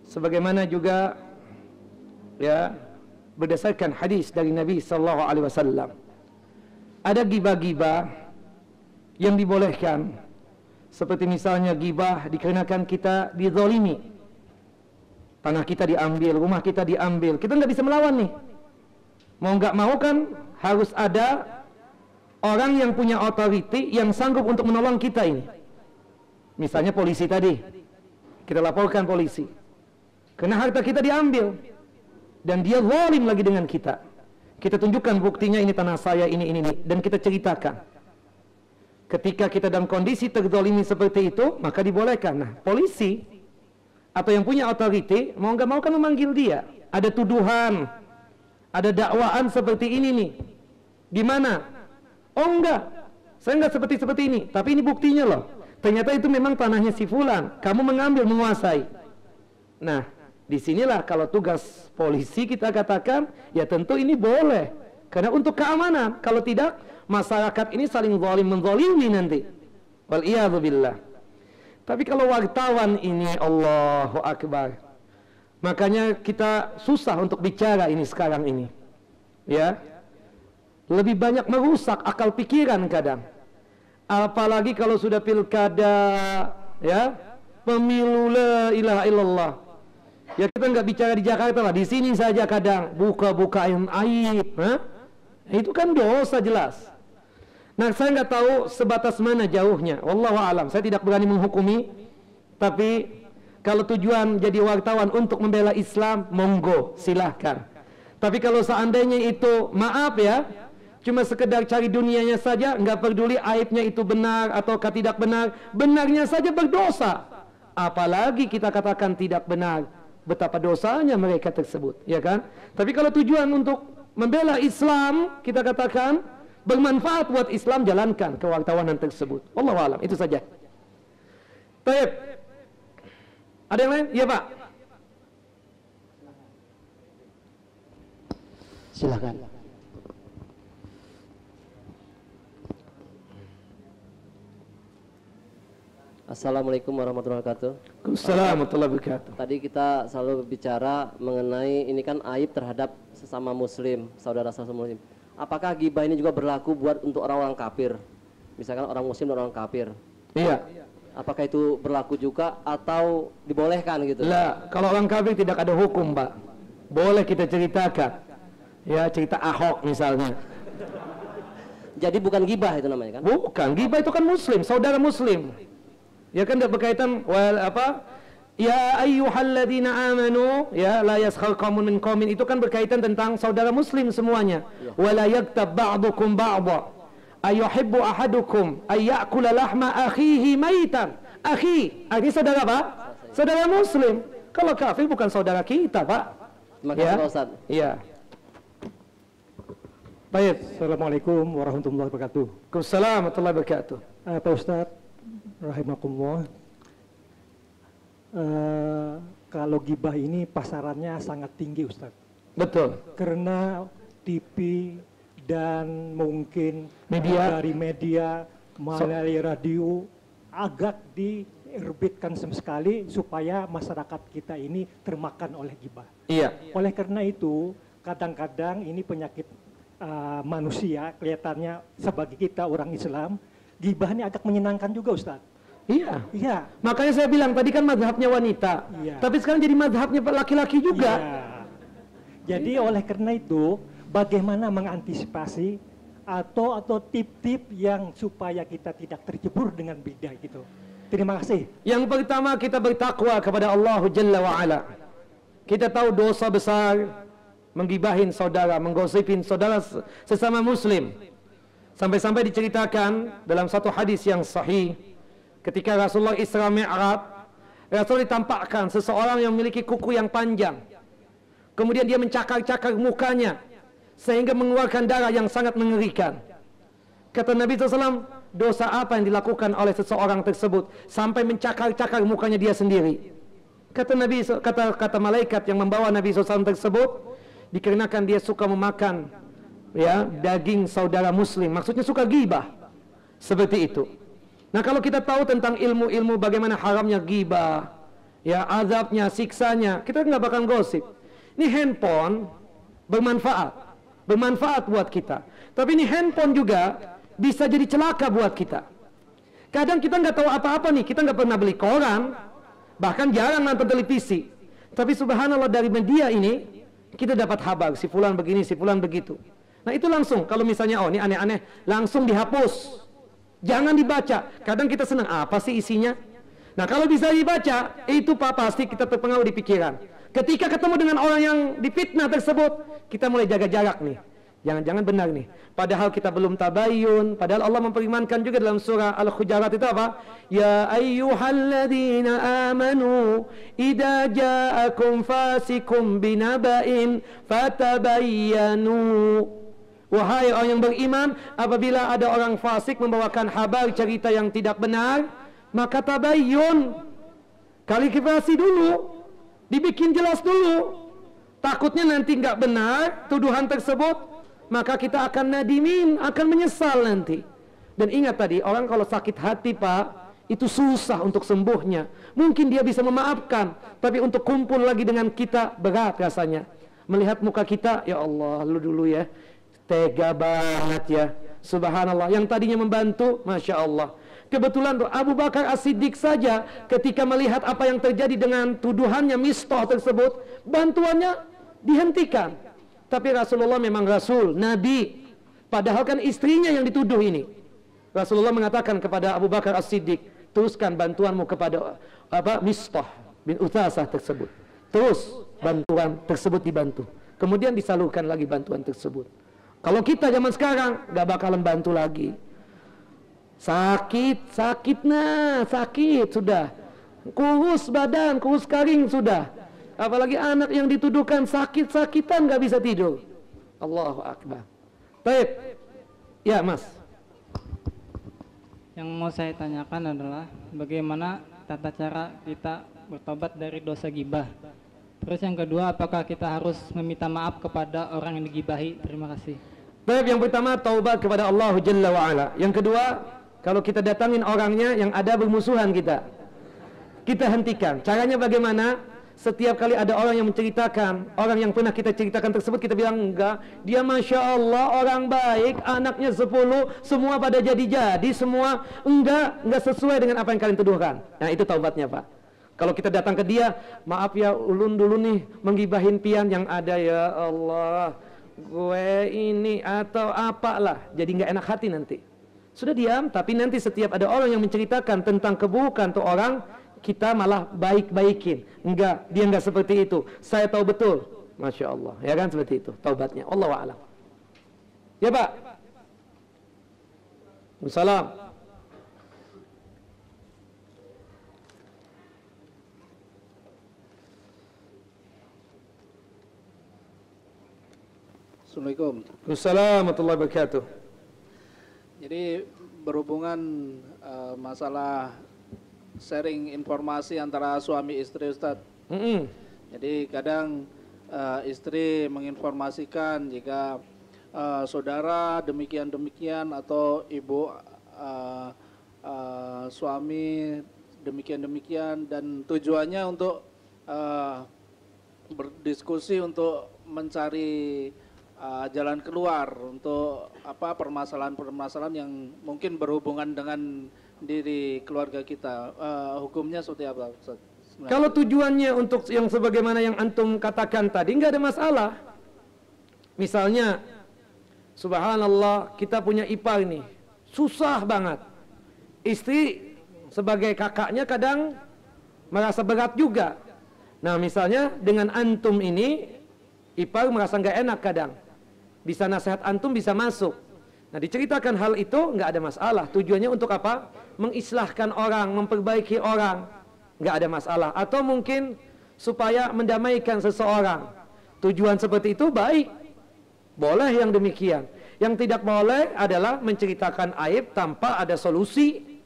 sebagaimana juga ya berdasarkan hadis dari Nabi sallallahu alaihi wasallam, ada ghibah-ghibah yang dibolehkan, seperti misalnya ghibah dikarenakan kita dizalimi, tanah kita diambil, rumah kita diambil, kita nggak bisa melawan nih, mau nggak mau kan harus ada orang yang punya authority yang sanggup untuk menolong kita ini. Misalnya polisi tadi, kita laporkan polisi karena harta kita diambil dan dia zalim lagi dengan kita. Kita tunjukkan buktinya, ini tanah saya, ini, dan kita ceritakan. Ketika kita dalam kondisi terzalimi seperti itu, maka dibolehkan. Nah, polisi atau yang punya authority mau nggak mau kan memanggil dia. Ada tuduhan, ada dakwaan seperti ini nih. Gimana? Oh enggak, saya enggak seperti ini, tapi ini buktinya loh. Ternyata itu memang tanahnya si fulan, kamu mengambil, menguasai. Nah, disinilah kalau tugas polisi kita katakan, ya tentu ini boleh, karena untuk keamanan. Kalau tidak, masyarakat ini saling zalim menzalimi nanti. Wal iyadzu billah. Tapi kalau wartawan ini, Allahu Akbar, makanya kita susah untuk bicara ini sekarang ini, ya. Lebih banyak merusak akal pikiran kadang. Apalagi kalau sudah pilkada, ya, pemilu, la ilaha illallah. Ya kita nggak bicara di Jakarta lah, di sini saja kadang buka-bukain aib, itu kan dosa jelas. Nah, saya nggak tahu sebatas mana jauhnya, wallahu alam. Saya tidak berani menghukumi, tapi kalau tujuan jadi wartawan untuk membela Islam, monggo, silahkan. Tapi kalau seandainya itu, maaf ya, cuma sekedar cari dunianya saja, nggak peduli aibnya itu benar ataukah tidak benar, benarnya saja berdosa. Apalagi kita katakan tidak benar, betapa dosanya mereka tersebut, ya kan? Tapi kalau tujuan untuk membela Islam, kita katakan bermanfaat buat Islam, jalankan kewartawanan tersebut. Wallahu a'lam, itu saja. Baik. Ada yang lain? Iya Pak. Silakan. Assalamualaikum warahmatullahi wabarakatuh. Assalamualaikum warahmatullahi wabarakatuh. Tadi kita selalu bicara mengenai ini kan aib terhadap sesama muslim, saudara sesama muslim. Apakah ghibah ini juga berlaku buat untuk orang-orang kafir? Misalkan orang muslim dan orang kafir. Iya. Apakah itu berlaku juga atau dibolehkan gitu? Lah, kalau orang kafir tidak ada hukum, Pak. Boleh kita ceritakan. Ya, cerita Ahok misalnya. Jadi bukan ghibah itu namanya kan? Bukan, ghibah itu kan muslim, saudara muslim. Ya kan tidak berkaitan ya ayyuhalladzina amanu ya la yaskhar qaumun min qaumin, itu kan berkaitan tentang saudara muslim semuanya. Wala yaktab ba'dukum ba'dha ayuhibbu ahadukum ay ya'kula lahma akhihi maitan. Akhi, saudara apa? Saudara muslim. Kalau kafir bukan saudara kita, Pak. Makasih Pak Ustaz. Iya. Baik, Assalamualaikum warahmatullahi wabarakatuh. Waalaikumsalam warahmatullahi wabarakatuh. Pak Ustadz, rahimakumullah, kalau gibah ini pasarannya sangat tinggi Ustadz. Betul. Karena TV dan mungkin Media. dari media, melalui radio agak dierbitkan sekali supaya masyarakat kita ini termakan oleh gibah. Iya. Oleh karena itu, kadang-kadang ini penyakit manusia, kelihatannya sebagai kita orang Islam, gibah ini agak menyenangkan juga Ustadz. Iya. Iya. Makanya saya bilang tadi kan mazhabnya wanita. Iya. Tapi sekarang jadi mazhabnya laki-laki juga. Iya. Jadi oleh karena itu, bagaimana mengantisipasi atau tip-tip yang supaya kita tidak terjebur dengan bidah gitu. Terima kasih. Yang pertama, kita bertakwa kepada Allah Jalla wa'ala. Kita tahu dosa besar menggibahin saudara, menggosipin saudara sesama muslim. Sampai-sampai diceritakan dalam satu hadis yang sahih, ketika Rasulullah Isra Mi'raj, Rasul ditampakkan seseorang yang memiliki kuku yang panjang. Kemudian dia mencakar-cakar mukanya sehingga mengeluarkan darah yang sangat mengerikan. Kata Nabi SAW, dosa apa yang dilakukan oleh seseorang tersebut sampai mencakar-cakar mukanya dia sendiri? Kata Nabi, kata malaikat yang membawa Nabi SAW tersebut, dikarenakan dia suka memakan ya daging saudara muslim, maksudnya suka gibah. Seperti itu. Nah, kalau kita tahu tentang ilmu-ilmu bagaimana haramnya gibah, ya azabnya, siksanya, kita nggak bakal gosip. Ini handphone bermanfaat buat kita. Tapi ini handphone juga bisa jadi celaka buat kita. Kadang kita nggak tahu apa-apa nih, kita nggak pernah beli koran, bahkan jarang nonton televisi. Tapi subhanallah dari media ini kita dapat kabar si fulan begini, si fulan begitu. Nah, itu langsung kalau misalnya ini aneh-aneh, langsung dihapus. Jangan dibaca. Kadang kita senang, apa sih isinya? Nah, kalau bisa dibaca, itu pasti kita terpengaruh di pikiran. Ketika ketemu dengan orang yang difitnah tersebut, kita mulai jaga jarak nih. Jangan-jangan benar nih. Padahal kita belum tabayyun. Padahal Allah memfirmankan juga dalam surah Al-Hujurat itu apa? Ya ayyuhalladzina amanu idza ja'akum fasikum binaba'in fatabayyanu. Wahai orang yang beriman, apabila ada orang fasik membawakan kabar cerita yang tidak benar, maka tabayyun. Kalibrasi dulu. Dibikin jelas dulu. Takutnya nanti nggak benar tuduhan tersebut, maka kita akan nadimin, akan menyesal nanti. Dan ingat tadi, orang kalau sakit hati Pak, itu susah untuk sembuhnya. Mungkin dia bisa memaafkan, tapi untuk kumpul lagi dengan kita berat rasanya. Melihat muka kita, ya Allah, lu dulu ya, tega banget ya. Subhanallah, yang tadinya membantu, Masya Allah. Kebetulan tuh Abu Bakar As-Siddiq saja ketika melihat apa yang terjadi dengan tuduhannya Mistah tersebut, bantuannya dihentikan. Tapi Rasulullah memang Rasul, Nabi. Padahal kan istrinya yang dituduh ini. Rasulullah mengatakan kepada Abu Bakar As-Siddiq, teruskan bantuanmu kepada Mistah bin Utsasah tersebut. Terus bantuan tersebut dibantu. Kemudian disalurkan lagi bantuan tersebut. Kalau kita zaman sekarang gak bakalan bantu lagi. Sakit sudah. Kurus badan, kurus kering sudah. Apalagi anak yang dituduhkan sakit-sakitan gak bisa tidur. Allahu Akbar. Baik. Ya Mas. Yang mau saya tanyakan adalah bagaimana tata cara kita bertobat dari dosa gibah. Terus yang kedua, apakah kita harus meminta maaf kepada orang yang digibahi? Terima kasih. Baik, yang pertama taubat kepada Allah Jalla wa Ala. Yang kedua, kalau kita datangin orangnya yang ada bermusuhan kita hentikan. Caranya bagaimana? Setiap kali ada orang yang menceritakan, orang yang pernah kita ceritakan tersebut, kita bilang enggak, dia Masya Allah orang baik, anaknya 10, semua pada jadi-jadi, semua enggak sesuai dengan apa yang kalian tuduhkan. Nah itu taubatnya Pak. Kalau kita datang ke dia, maaf ya ulun dulu nih menggibahin pian, yang ada ya Allah, gue ini atau apalah, jadi enggak enak hati nanti. Sudah diam, tapi nanti setiap ada orang yang menceritakan tentang keburukan tuh orang, kita malah baik-baikin. Enggak, dia enggak seperti itu. Saya tahu betul. Masya Allah, ya kan seperti itu taubatnya. Allahu a'lam. Ya Pak. Wassalam. Assalamualaikum. Wassalamualaikum warahmatullahi wabarakatuh. Jadi berhubungan masalah sharing informasi antara suami istri Ustadz. Jadi kadang istri menginformasikan jika saudara demikian-demikian atau ibu suami demikian-demikian, dan tujuannya untuk berdiskusi untuk mencari jalan keluar untuk permasalahan-permasalahan yang mungkin berhubungan dengan diri keluarga kita. Hukumnya seperti apa Ustaz? Kalau tujuannya untuk yang sebagaimana yang antum katakan tadi, nggak ada masalah. Misalnya, subhanallah, kita punya ipar nih, susah banget. Istri sebagai kakaknya kadang merasa berat juga. Nah misalnya dengan antum ini, ipar merasa nggak enak kadang. Bisa nasihat antum bisa masuk. Nah diceritakan hal itu nggak ada masalah. Tujuannya untuk apa? Mengislahkan orang, memperbaiki orang, nggak ada masalah. Atau mungkin supaya mendamaikan seseorang. Tujuan seperti itu baik, boleh yang demikian. Yang tidak boleh adalah menceritakan aib tanpa ada solusi.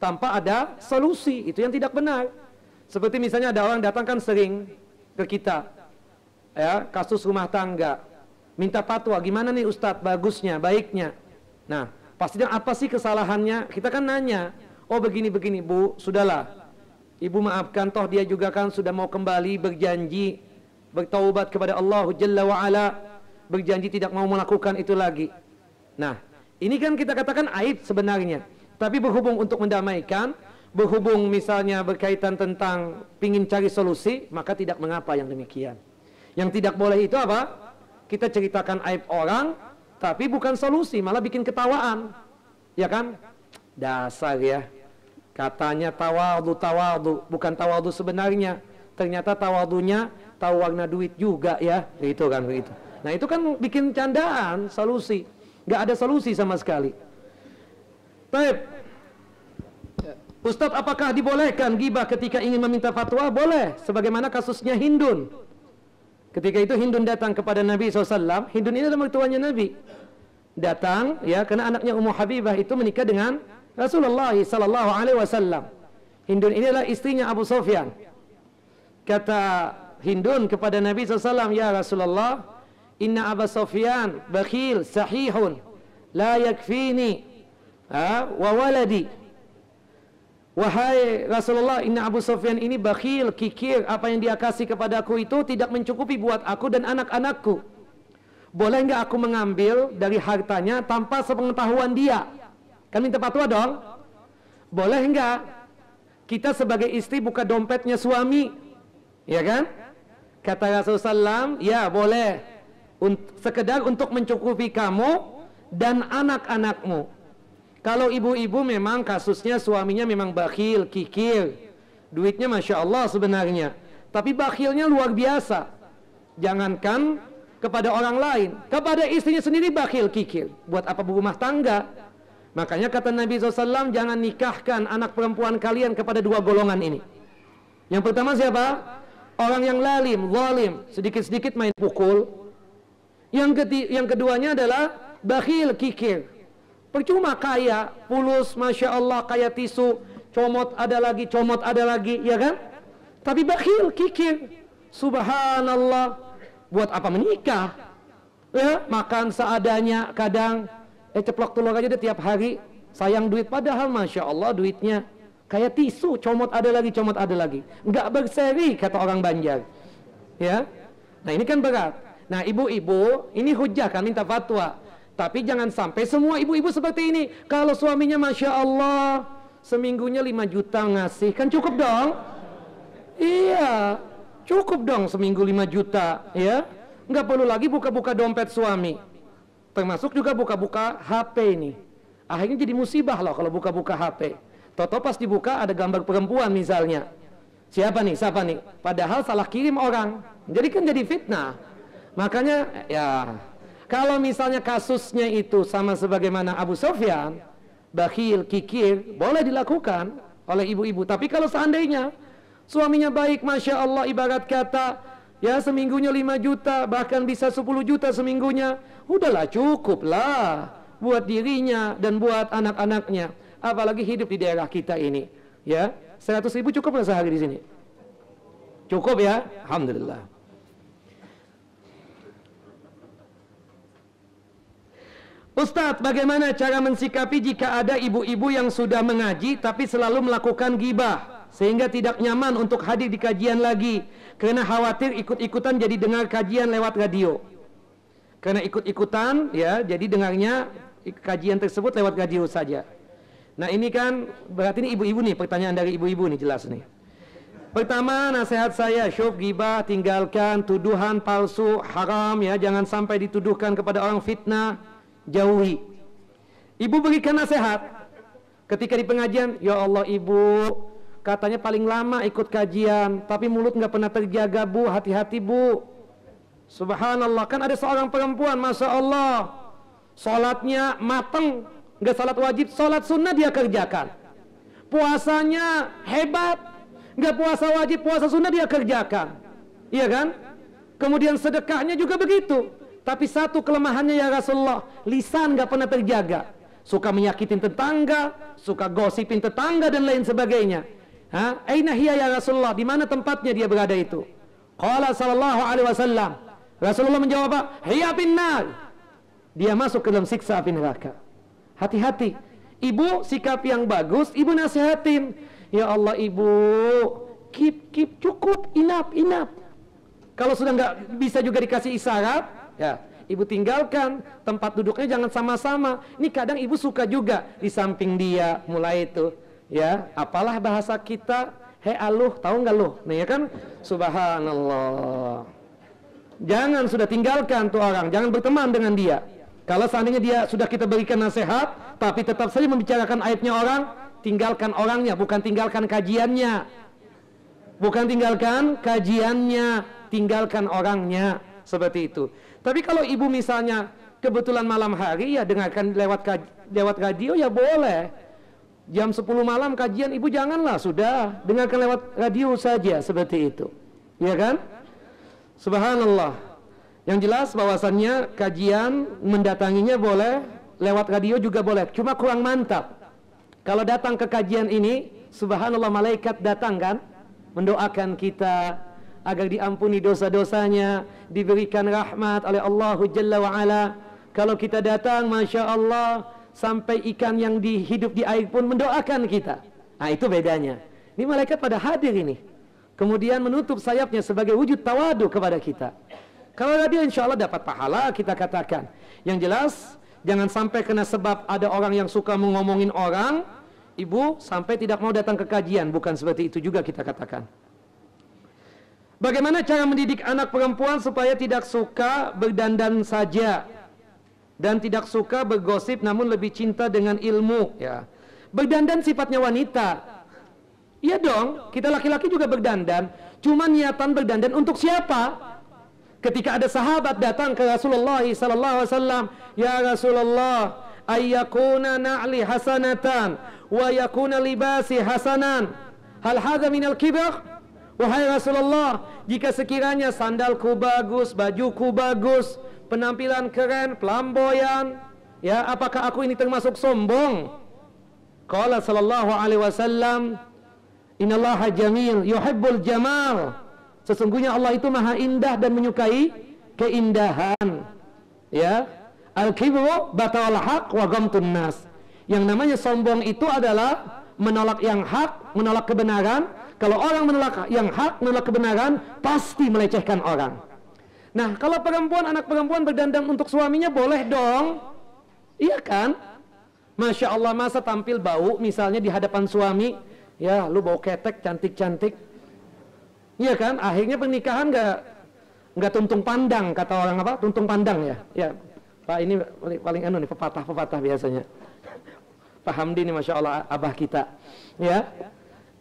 Tanpa ada solusi, itu yang tidak benar. Seperti misalnya ada orang datang kan sering ke kita, ya, kasus rumah tangga, minta fatwa, gimana nih Ustadz bagusnya, baiknya. Nah pastinya apa sih kesalahannya, kita kan nanya, oh begini-begini Bu, sudahlah Ibu maafkan, toh dia juga kan sudah mau kembali, berjanji bertaubat kepada Allah Jalla wa'ala, berjanji tidak mau melakukan itu lagi. Nah ini kan kita katakan aib sebenarnya, tapi berhubung untuk mendamaikan, berhubung misalnya berkaitan tentang pingin cari solusi, maka tidak mengapa yang demikian. Yang tidak boleh itu apa? Kita ceritakan aib orang, tapi bukan solusi, malah bikin ketawaan. Ya kan? Dasar ya. Katanya tawadu, bukan tawadu sebenarnya. Ternyata tawadunya tahu warna duit juga ya. Gitu kan begitu. Nah itu kan bikin candaan, solusi. Nggak ada solusi sama sekali. Baik. Ustadz, apakah dibolehkan ghibah ketika ingin meminta fatwa? Boleh, sebagaimana kasusnya Hindun. Ketika itu Hindun datang kepada Nabi SAW. Hindun ini adalah mertuanya Nabi. Datang, ya, karena anaknya Ummu Habibah itu menikah dengan Rasulullah SAW. Hindun ini adalah istrinya Abu Sufyan. Kata Hindun kepada Nabi SAW, ya Rasulullah, inna Abu Sufyan bakhil sahihun, la yakfini wa waladi. Wahai Rasulullah, inna Abu Sufyan ini bakhil, kikir, apa yang dia kasih kepadaku itu tidak mencukupi buat aku dan anak-anakku. Boleh nggak aku mengambil dari hartanya tanpa sepengetahuan dia? Kan minta fatwa dong. Boleh nggak kita sebagai istri buka dompetnya suami? Ya kan? Kata Rasulullah, ya boleh, sekedar untuk mencukupi kamu dan anak-anakmu. Kalau ibu-ibu memang kasusnya suaminya memang bakhil, kikir, duitnya Masya Allah sebenarnya, tapi bakhilnya luar biasa. Jangankan kepada orang lain, kepada istrinya sendiri bakhil, kikir. Buat apa berumah tangga? Makanya kata Nabi SAW, jangan nikahkan anak perempuan kalian kepada dua golongan ini. Yang pertama siapa? Orang yang lalim, zalim, sedikit-sedikit main pukul. Yang keduanya adalah bakhil, kikir. Percuma kaya, pulus, Masya Allah, kaya tisu, comot ada lagi, ya kan? Tapi bakhil, kikir. Subhanallah, buat apa menikah? Ya, makan seadanya, kadang ceplok telur aja dia tiap hari, sayang duit, padahal Masya Allah duitnya kayak tisu, comot ada lagi, nggak berseri kata orang Banjar. Ya, nah ini kan berat. Nah ibu-ibu, ini hujah kan minta fatwa. Tapi jangan sampai semua ibu-ibu seperti ini. Kalau suaminya Masya Allah seminggunya 5 juta ngasih, kan cukup dong? Iya, cukup dong seminggu 5 juta, ya. Nggak perlu lagi buka-buka dompet suami. Termasuk juga buka-buka HP ini. Akhirnya jadi musibah loh kalau buka-buka HP. Toto pas dibuka ada gambar perempuan misalnya. Siapa nih? Padahal salah kirim orang. Jadi kan jadi fitnah. Makanya ya, kalau misalnya kasusnya itu sama sebagaimana Abu Sufyan, bakhil, kikir, boleh dilakukan oleh ibu-ibu. Tapi kalau seandainya suaminya baik, Masya Allah, ibarat kata ya seminggunya 5 juta, bahkan bisa 10 juta seminggunya, udahlah cukup lah buat dirinya dan buat anak-anaknya. Apalagi hidup di daerah kita ini, ya 100.000 cukup nggak sehari di sini? Cukup ya, alhamdulillah. Ustadz, bagaimana cara mensikapi jika ada ibu-ibu yang sudah mengaji tapi selalu melakukan gibah sehingga tidak nyaman untuk hadir di kajian lagi karena khawatir ikut-ikutan jadi dengar kajian lewat radio? Karena ikut-ikutan ya, jadi dengarnya kajian tersebut lewat radio saja. Nah ini kan berarti ini ibu-ibu nih, pertanyaan dari ibu-ibu nih jelas nih. Pertama, nasihat saya, syuf gibah, tinggalkan, tuduhan palsu, haram ya, jangan sampai dituduhkan kepada orang, fitnah, jauhi. Ibu berikan nasihat ketika di pengajian, ya Allah ibu, katanya paling lama ikut kajian, tapi mulut nggak pernah terjaga bu, hati-hati bu. Subhanallah, kan ada seorang perempuan, Masya Allah, sholatnya mateng, nggak salat wajib, sholat sunnah dia kerjakan. Puasanya hebat, nggak puasa wajib, puasa sunnah dia kerjakan. Iya kan? Kemudian sedekahnya juga begitu. Tapi satu kelemahannya ya Rasulullah, lisan nggak pernah terjaga. Suka menyakitin tetangga, suka gosipin tetangga dan lain sebagainya. Aina hiya ya Rasulullah, di mana tempatnya dia berada itu? Qala sallallahu alaihi wasallam. Rasulullah menjawab, hiya finnar. Dia masuk ke dalam siksa api neraka. Hati-hati. Ibu sikap yang bagus, ibu nasihatin. Ya Allah ibu, keep, cukup, enough. Kalau sudah nggak bisa juga dikasih isyarat, ya ibu tinggalkan, tempat duduknya jangan sama-sama. Ini kadang ibu suka juga di samping dia, mulai itu ya, apalah bahasa kita, he aluh, tahu nggak luh? Nih ya kan, subhanallah. Jangan, sudah tinggalkan tuh orang, jangan berteman dengan dia. Kalau seandainya dia sudah kita berikan nasihat, tapi tetap saja membicarakan aibnya orang, tinggalkan orangnya, bukan tinggalkan kajiannya. Bukan tinggalkan kajiannya, tinggalkan orangnya, seperti itu. Tapi kalau ibu misalnya kebetulan malam hari ya dengarkan lewat radio ya boleh. Jam 10 malam kajian ibu janganlah, sudah dengarkan lewat radio saja, seperti itu. Ya kan? Subhanallah. Yang jelas bahwasannya kajian mendatanginya boleh, lewat radio juga boleh. Cuma kurang mantap. Kalau datang ke kajian ini, subhanallah, malaikat datang kan, mendoakan kita agar diampuni dosa-dosanya, diberikan rahmat oleh Allah Jalla wa'ala. Kalau kita datang, Masya Allah, sampai ikan yang hidup di air pun mendoakan kita. Nah itu bedanya. Ini malaikat pada hadir ini. Kemudian menutup sayapnya sebagai wujud tawadu kepada kita. Kalau radio insya Allah dapat pahala, kita katakan. Yang jelas, jangan sampai kena sebab ada orang yang suka mengomongin orang, ibu sampai tidak mau datang ke kajian. Bukan seperti itu juga kita katakan. Bagaimana cara mendidik anak perempuan supaya tidak suka berdandan saja dan tidak suka bergosip namun lebih cinta dengan ilmu ya. Berdandan sifatnya wanita. Iya dong, kita laki-laki juga berdandan. Cuma niatan berdandan untuk siapa? Ketika ada sahabat datang ke Rasulullah sallallahu alaihi wasallam, ya Rasulullah, ayyakuna na'li hasanatan wa yakuna libasi hasanan. Hal hadza minal kibr? Wahai Rasulullah, jika sekiranya sandalku bagus, bajuku bagus, penampilan keren, flamboyan, ya, apakah aku ini termasuk sombong? Qala sallallahu alaihi wasallam, innallaha jamil yuhibbul jamal Sesungguhnya Allah itu maha indah dan menyukai keindahan. Ya, al-kibru batarul haq wa ghamtun nas. Yang namanya sombong itu adalah menolak yang hak, menolak kebenaran. Kalau orang menolak yang hak, menolak kebenaran, pasti melecehkan orang. Nah, kalau perempuan, anak perempuan berdandan untuk suaminya boleh dong. Iya kan? Masya Allah, masa tampil bau misalnya di hadapan suami, ya lu bau ketek cantik-cantik. Iya kan? Akhirnya pernikahan nggak tuntung pandang, kata orang apa? Tuntung pandang ya. Ya, Pak ini paling nih pepatah biasanya. Pak Hamdi ini Masya Allah abah kita. Ya.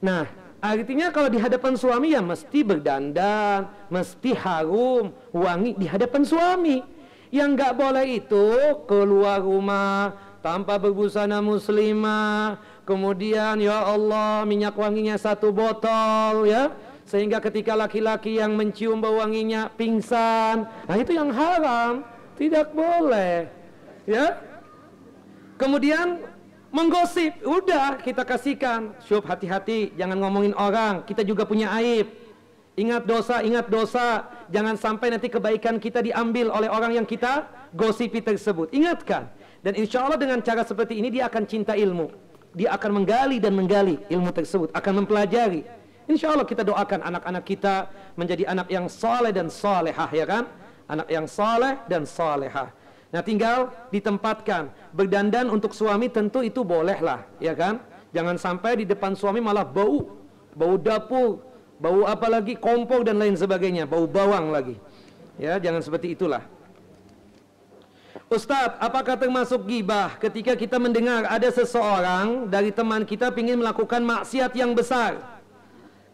Nah, artinya kalau di hadapan suami ya mesti berdandan, mesti harum, wangi di hadapan suami. Yang nggak boleh itu keluar rumah tanpa berbusana muslimah, kemudian ya Allah minyak wanginya 1 botol ya, sehingga ketika laki-laki yang mencium bau wanginya pingsan. Nah itu yang haram, tidak boleh ya. Kemudian menggosip, udah kita kasihkan, syub hati-hati jangan ngomongin orang, kita juga punya aib. Ingat dosa, jangan sampai nanti kebaikan kita diambil oleh orang yang kita gosipi tersebut. Ingatkan. Dan insya Allah dengan cara seperti ini dia akan cinta ilmu. Dia akan menggali dan menggali ilmu tersebut, akan mempelajari. Insya Allah kita doakan anak-anak kita menjadi anak yang soleh dan solehah, ya kan? Anak yang soleh dan solehah. Nah tinggal ditempatkan. Berdandan untuk suami tentu itu bolehlah, ya kan? Jangan sampai di depan suami malah bau dapur, bau apa lagi, kompor dan lain sebagainya, bau bawang lagi. Ya, jangan seperti itulah. Ustadz, apakah termasuk ghibah ketika kita mendengar ada seseorang dari teman kita ingin melakukan maksiat yang besar?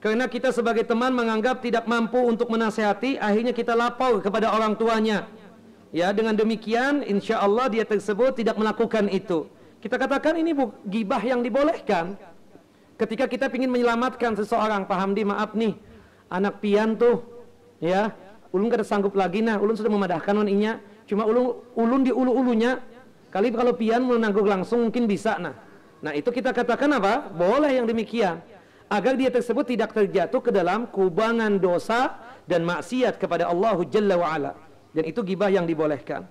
Karena kita sebagai teman menganggap tidak mampu untuk menasehati, akhirnya kita lapor kepada orang tuanya. Ya, dengan demikian insya Allah dia tersebut tidak melakukan itu. Kita katakan ini ghibah yang dibolehkan. Ketika kita ingin menyelamatkan seseorang, Pak Hamdi maaf nih, anak pian tuh, ya, ulun kada sanggup lagi nah, ulun sudah memadahkan inya, cuma ulun di ulu-ulunya, kali kalau pian menanggung langsung mungkin bisa nah. Nah itu kita katakan apa? Boleh yang demikian, agar dia tersebut tidak terjatuh ke dalam kubangan dosa dan maksiat kepada Allah Jalla wa'ala. Dan itu ghibah yang dibolehkan.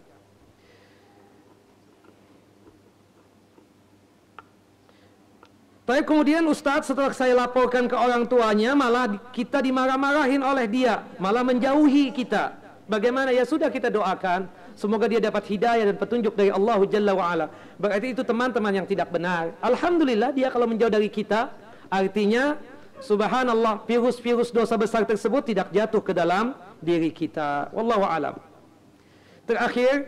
Tapi kemudian Ustadz setelah saya laporkan ke orang tuanya malah kita dimarah-marahin oleh dia, malah menjauhi kita. Bagaimana? Ya sudah kita doakan, semoga dia dapat hidayah dan petunjuk dari Allah Jalla wa'ala. Berarti itu teman-teman yang tidak benar. Alhamdulillah dia kalau menjauh dari kita, artinya subhanallah virus-virus dosa besar tersebut tidak jatuh ke dalam diri kita. Wallahu a'lam. Terakhir,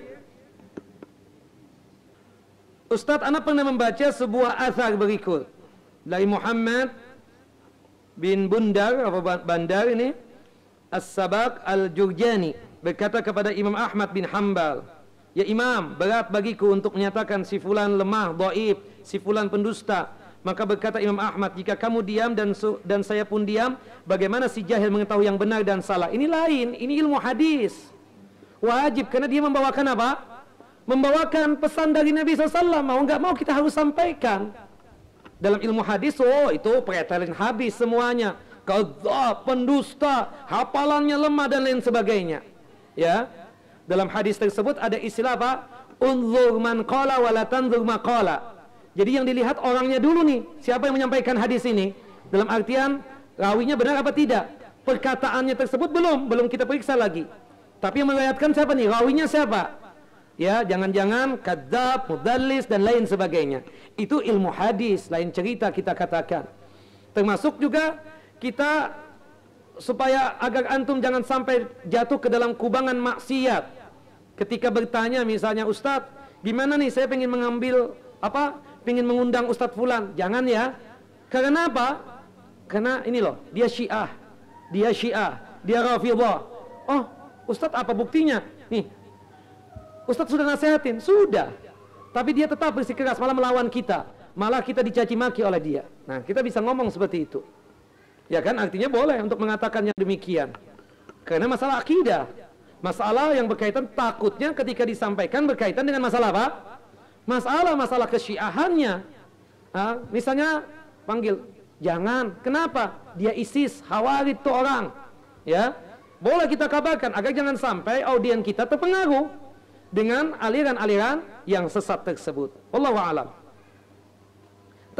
Ustadz, ana pernah membaca sebuah athar berikut dari Muhammad bin Bundar atau Bandar ini, As-Sabaq Al-Jurjani, berkata kepada Imam Ahmad bin Hanbal, ya Imam, berat bagiku untuk menyatakan si fulan lemah, dhaif, si fulan pendusta. Maka berkata Imam Ahmad, jika kamu diam dan saya pun diam, bagaimana si jahil mengetahui yang benar dan salah? Ini lain, ini ilmu hadis wajib, karena dia membawakan apa? Membawakan pesan dari Nabi SAW. Mau nggak mau kita harus sampaikan. Dalam ilmu hadis, oh itu pretelin habis semuanya. Kadzdzab, pendusta, hafalannya lemah dan lain sebagainya. Ya, dalam hadis tersebut ada istilah apa? Unzur man qala wa la tanzur ma qala. Jadi yang dilihat orangnya dulu nih, siapa yang menyampaikan hadis ini? Dalam artian rawinya benar apa tidak? Perkataannya tersebut belum kita periksa lagi. Tapi yang meriwayatkan siapa nih? Rawinya siapa? Ya, jangan-jangan kadzdzab, mudallis dan lain sebagainya. Itu ilmu hadis, lain cerita kita katakan. Termasuk juga kita supaya agar antum jangan sampai jatuh ke dalam kubangan maksiat. Ketika bertanya misalnya, Ustadz, gimana nih saya pengen mengambil pengen mengundang Ustadz fulan. Jangan ya. Karena apa? Karena ini loh, dia Syiah, dia Rafidhah. Oh, Ustadz apa buktinya? Nih, Ustadz sudah nasihatin, sudah. Tapi dia tetap bersikeras, malah melawan kita. Malah kita dicaci maki oleh dia. Nah, kita bisa ngomong seperti itu. Ya kan, artinya boleh untuk mengatakan yang demikian. Karena masalah akidah. Masalah yang berkaitan, takutnya ketika disampaikan berkaitan dengan masalah apa? Masalah kesyiahannya. Misalnya, panggil, jangan. Kenapa? Dia ISIS, Khawarij itu orang. ya. Boleh kita kabarkan agar jangan sampai audiens kita terpengaruh dengan aliran-aliran yang sesat tersebut. Wallahu a'lam.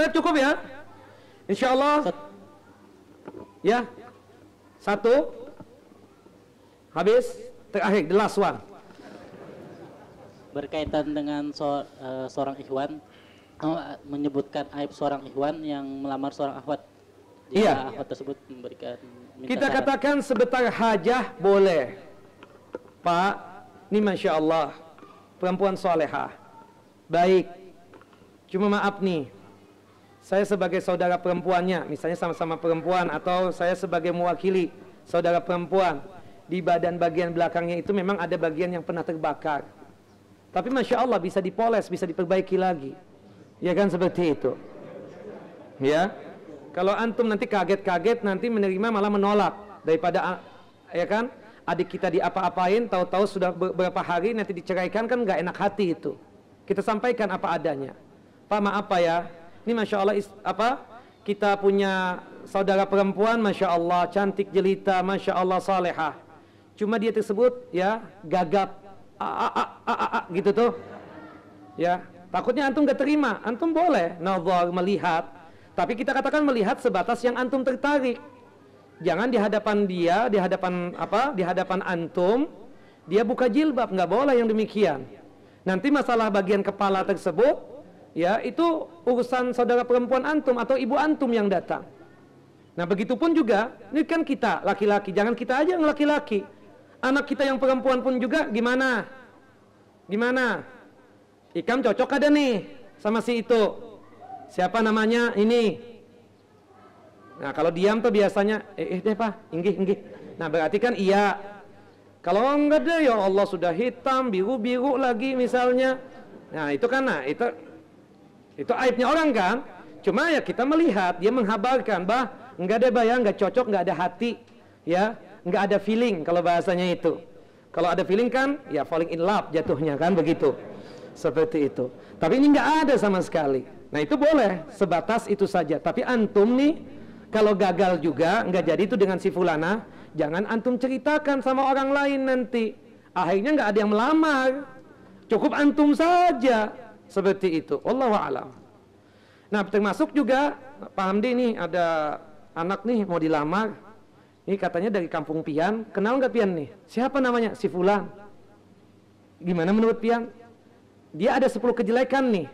Cukup ya? Insyaallah. Ya. Satu. Habis. Terakhir, the last one. Berkaitan dengan seorang ikhwan, menyebutkan aib seorang ikhwan yang melamar seorang akhwat. Jika akhwat tersebut memberikan kita katakan sebentar hajah boleh. Pak, ini Masya Allah perempuan solehah, baik, cuma maaf nih, saya sebagai saudara perempuannya, misalnya sama-sama perempuan, atau saya sebagai mewakili saudara perempuan, di badan bagian belakangnya itu memang ada bagian yang pernah terbakar, tapi Masya Allah bisa dipoles, bisa diperbaiki lagi, ya kan, seperti itu ya. Kalau antum nanti kaget-kaget, nanti menerima malah menolak, daripada ya kan, adik kita diapa-apain, tahu-tahu sudah beberapa hari nanti diceraikan, kan nggak enak hati itu. Kita sampaikan apa adanya. Pak, maaf Pak ya, ini Masya Allah kita punya saudara perempuan, Masya Allah cantik jelita, Masya Allah salehah, cuma dia tersebut ya gagap gitu tuh ya, takutnya antum gak terima. Antum boleh nazar, melihat, tapi kita katakan melihat sebatas yang antum tertarik. Jangan di hadapan dia, di hadapan antum, dia buka jilbab, nggak boleh yang demikian. Nanti masalah bagian kepala tersebut, ya itu urusan saudara perempuan antum atau ibu antum yang datang. Nah begitupun juga, ini kan kita laki-laki, jangan kita aja yang laki-laki, anak kita yang perempuan pun juga gimana? Gimana? Ikam cocok ada nih sama si itu. Siapa namanya ini? Nah kalau diam tuh biasanya deh Pak, inggih. Nah berarti kan iya. Kalau enggak deh, ya Allah sudah hitam, biru lagi misalnya. Nah itu kan, itu aibnya orang kan. Cuma ya kita melihat, dia menghabarkan bah enggak deh ya, enggak cocok, enggak ada hati, ya, enggak ada feeling kalau bahasanya itu. Kalau ada feeling kan, ya falling in love jatuhnya kan begitu. Seperti itu. Tapi ini enggak ada sama sekali. Nah itu boleh, sebatas itu saja. Tapi antum nih, kalau gagal juga, nggak jadi itu dengan si fulana, jangan antum ceritakan sama orang lain nanti. Akhirnya nggak ada yang melamar. Cukup antum saja. Seperti itu. Wallahu a'lam. Nah termasuk juga, Pak Hamdi nih ada anak nih mau dilamar. Ini katanya dari kampung Pian. Kenal nggak Pian nih? Siapa namanya? Si fulan. Gimana menurut Pian? Dia ada 10 kejelekan nih.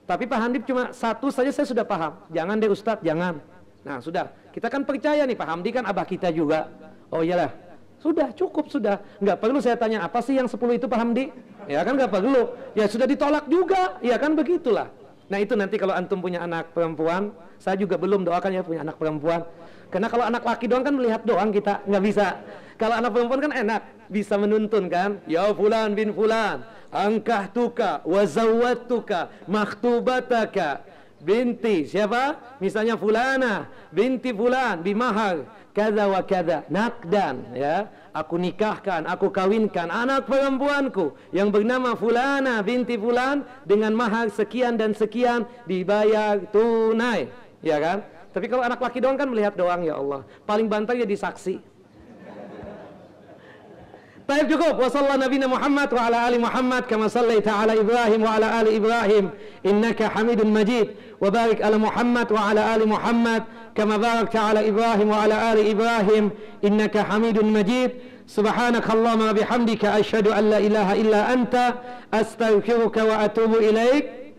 Tapi Pak Hamdi cuma satu saja saya sudah paham. Jangan deh Ustadz, jangan. Nah sudah, kita kan percaya nih Pak Hamdi kan abah kita juga. Oh iyalah, sudah cukup sudah. Nggak perlu saya tanya apa sih yang 10 itu Pak Hamdi? Ya kan nggak perlu. Ya sudah ditolak juga, ya kan begitulah. Nah itu nanti kalau antum punya anak perempuan, saya juga belum doakan ya punya anak perempuan. Karena kalau anak laki doang kan melihat doang kita, nggak bisa. Kalau anak perempuan kan enak, bisa menuntun kan. Ya fulan bin fulan, angkahtuka wa zawwatuka makhtubataka binti siapa? Misalnya fulana binti fulan bimahar kada wa kada nakdan, ya. Aku nikahkan, aku kawinkan anak perempuanku yang bernama fulana binti fulan dengan mahar sekian dan sekian dibayar tunai, ya kan? Tapi kalau anak laki doang kan melihat doang, ya Allah. Paling banter jadi saksi. Baik cukup. Wassallallahu nabiyana Muhammad wa ala ali Muhammad kama sallaita ala Ibrahim wa ala ali Ibrahim innaka Hamidun Majid. Wa barik ala Muhammad wa ala ali Muhammad kama barakta ala Ibrahim wa ala ali Ibrahim innaka Hamidun Majid. Subhanakallahumma wa bihamdika asyhadu an la ilaha illa anta astaghfiruka wa atubu ilaik.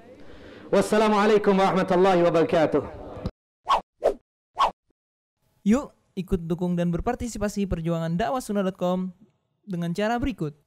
Wassalamualaikum warahmatullahi wabarakatuh. Yuk ikut dukung dan berpartisipasi perjuangan dakwahsunnah.com dengan cara berikut.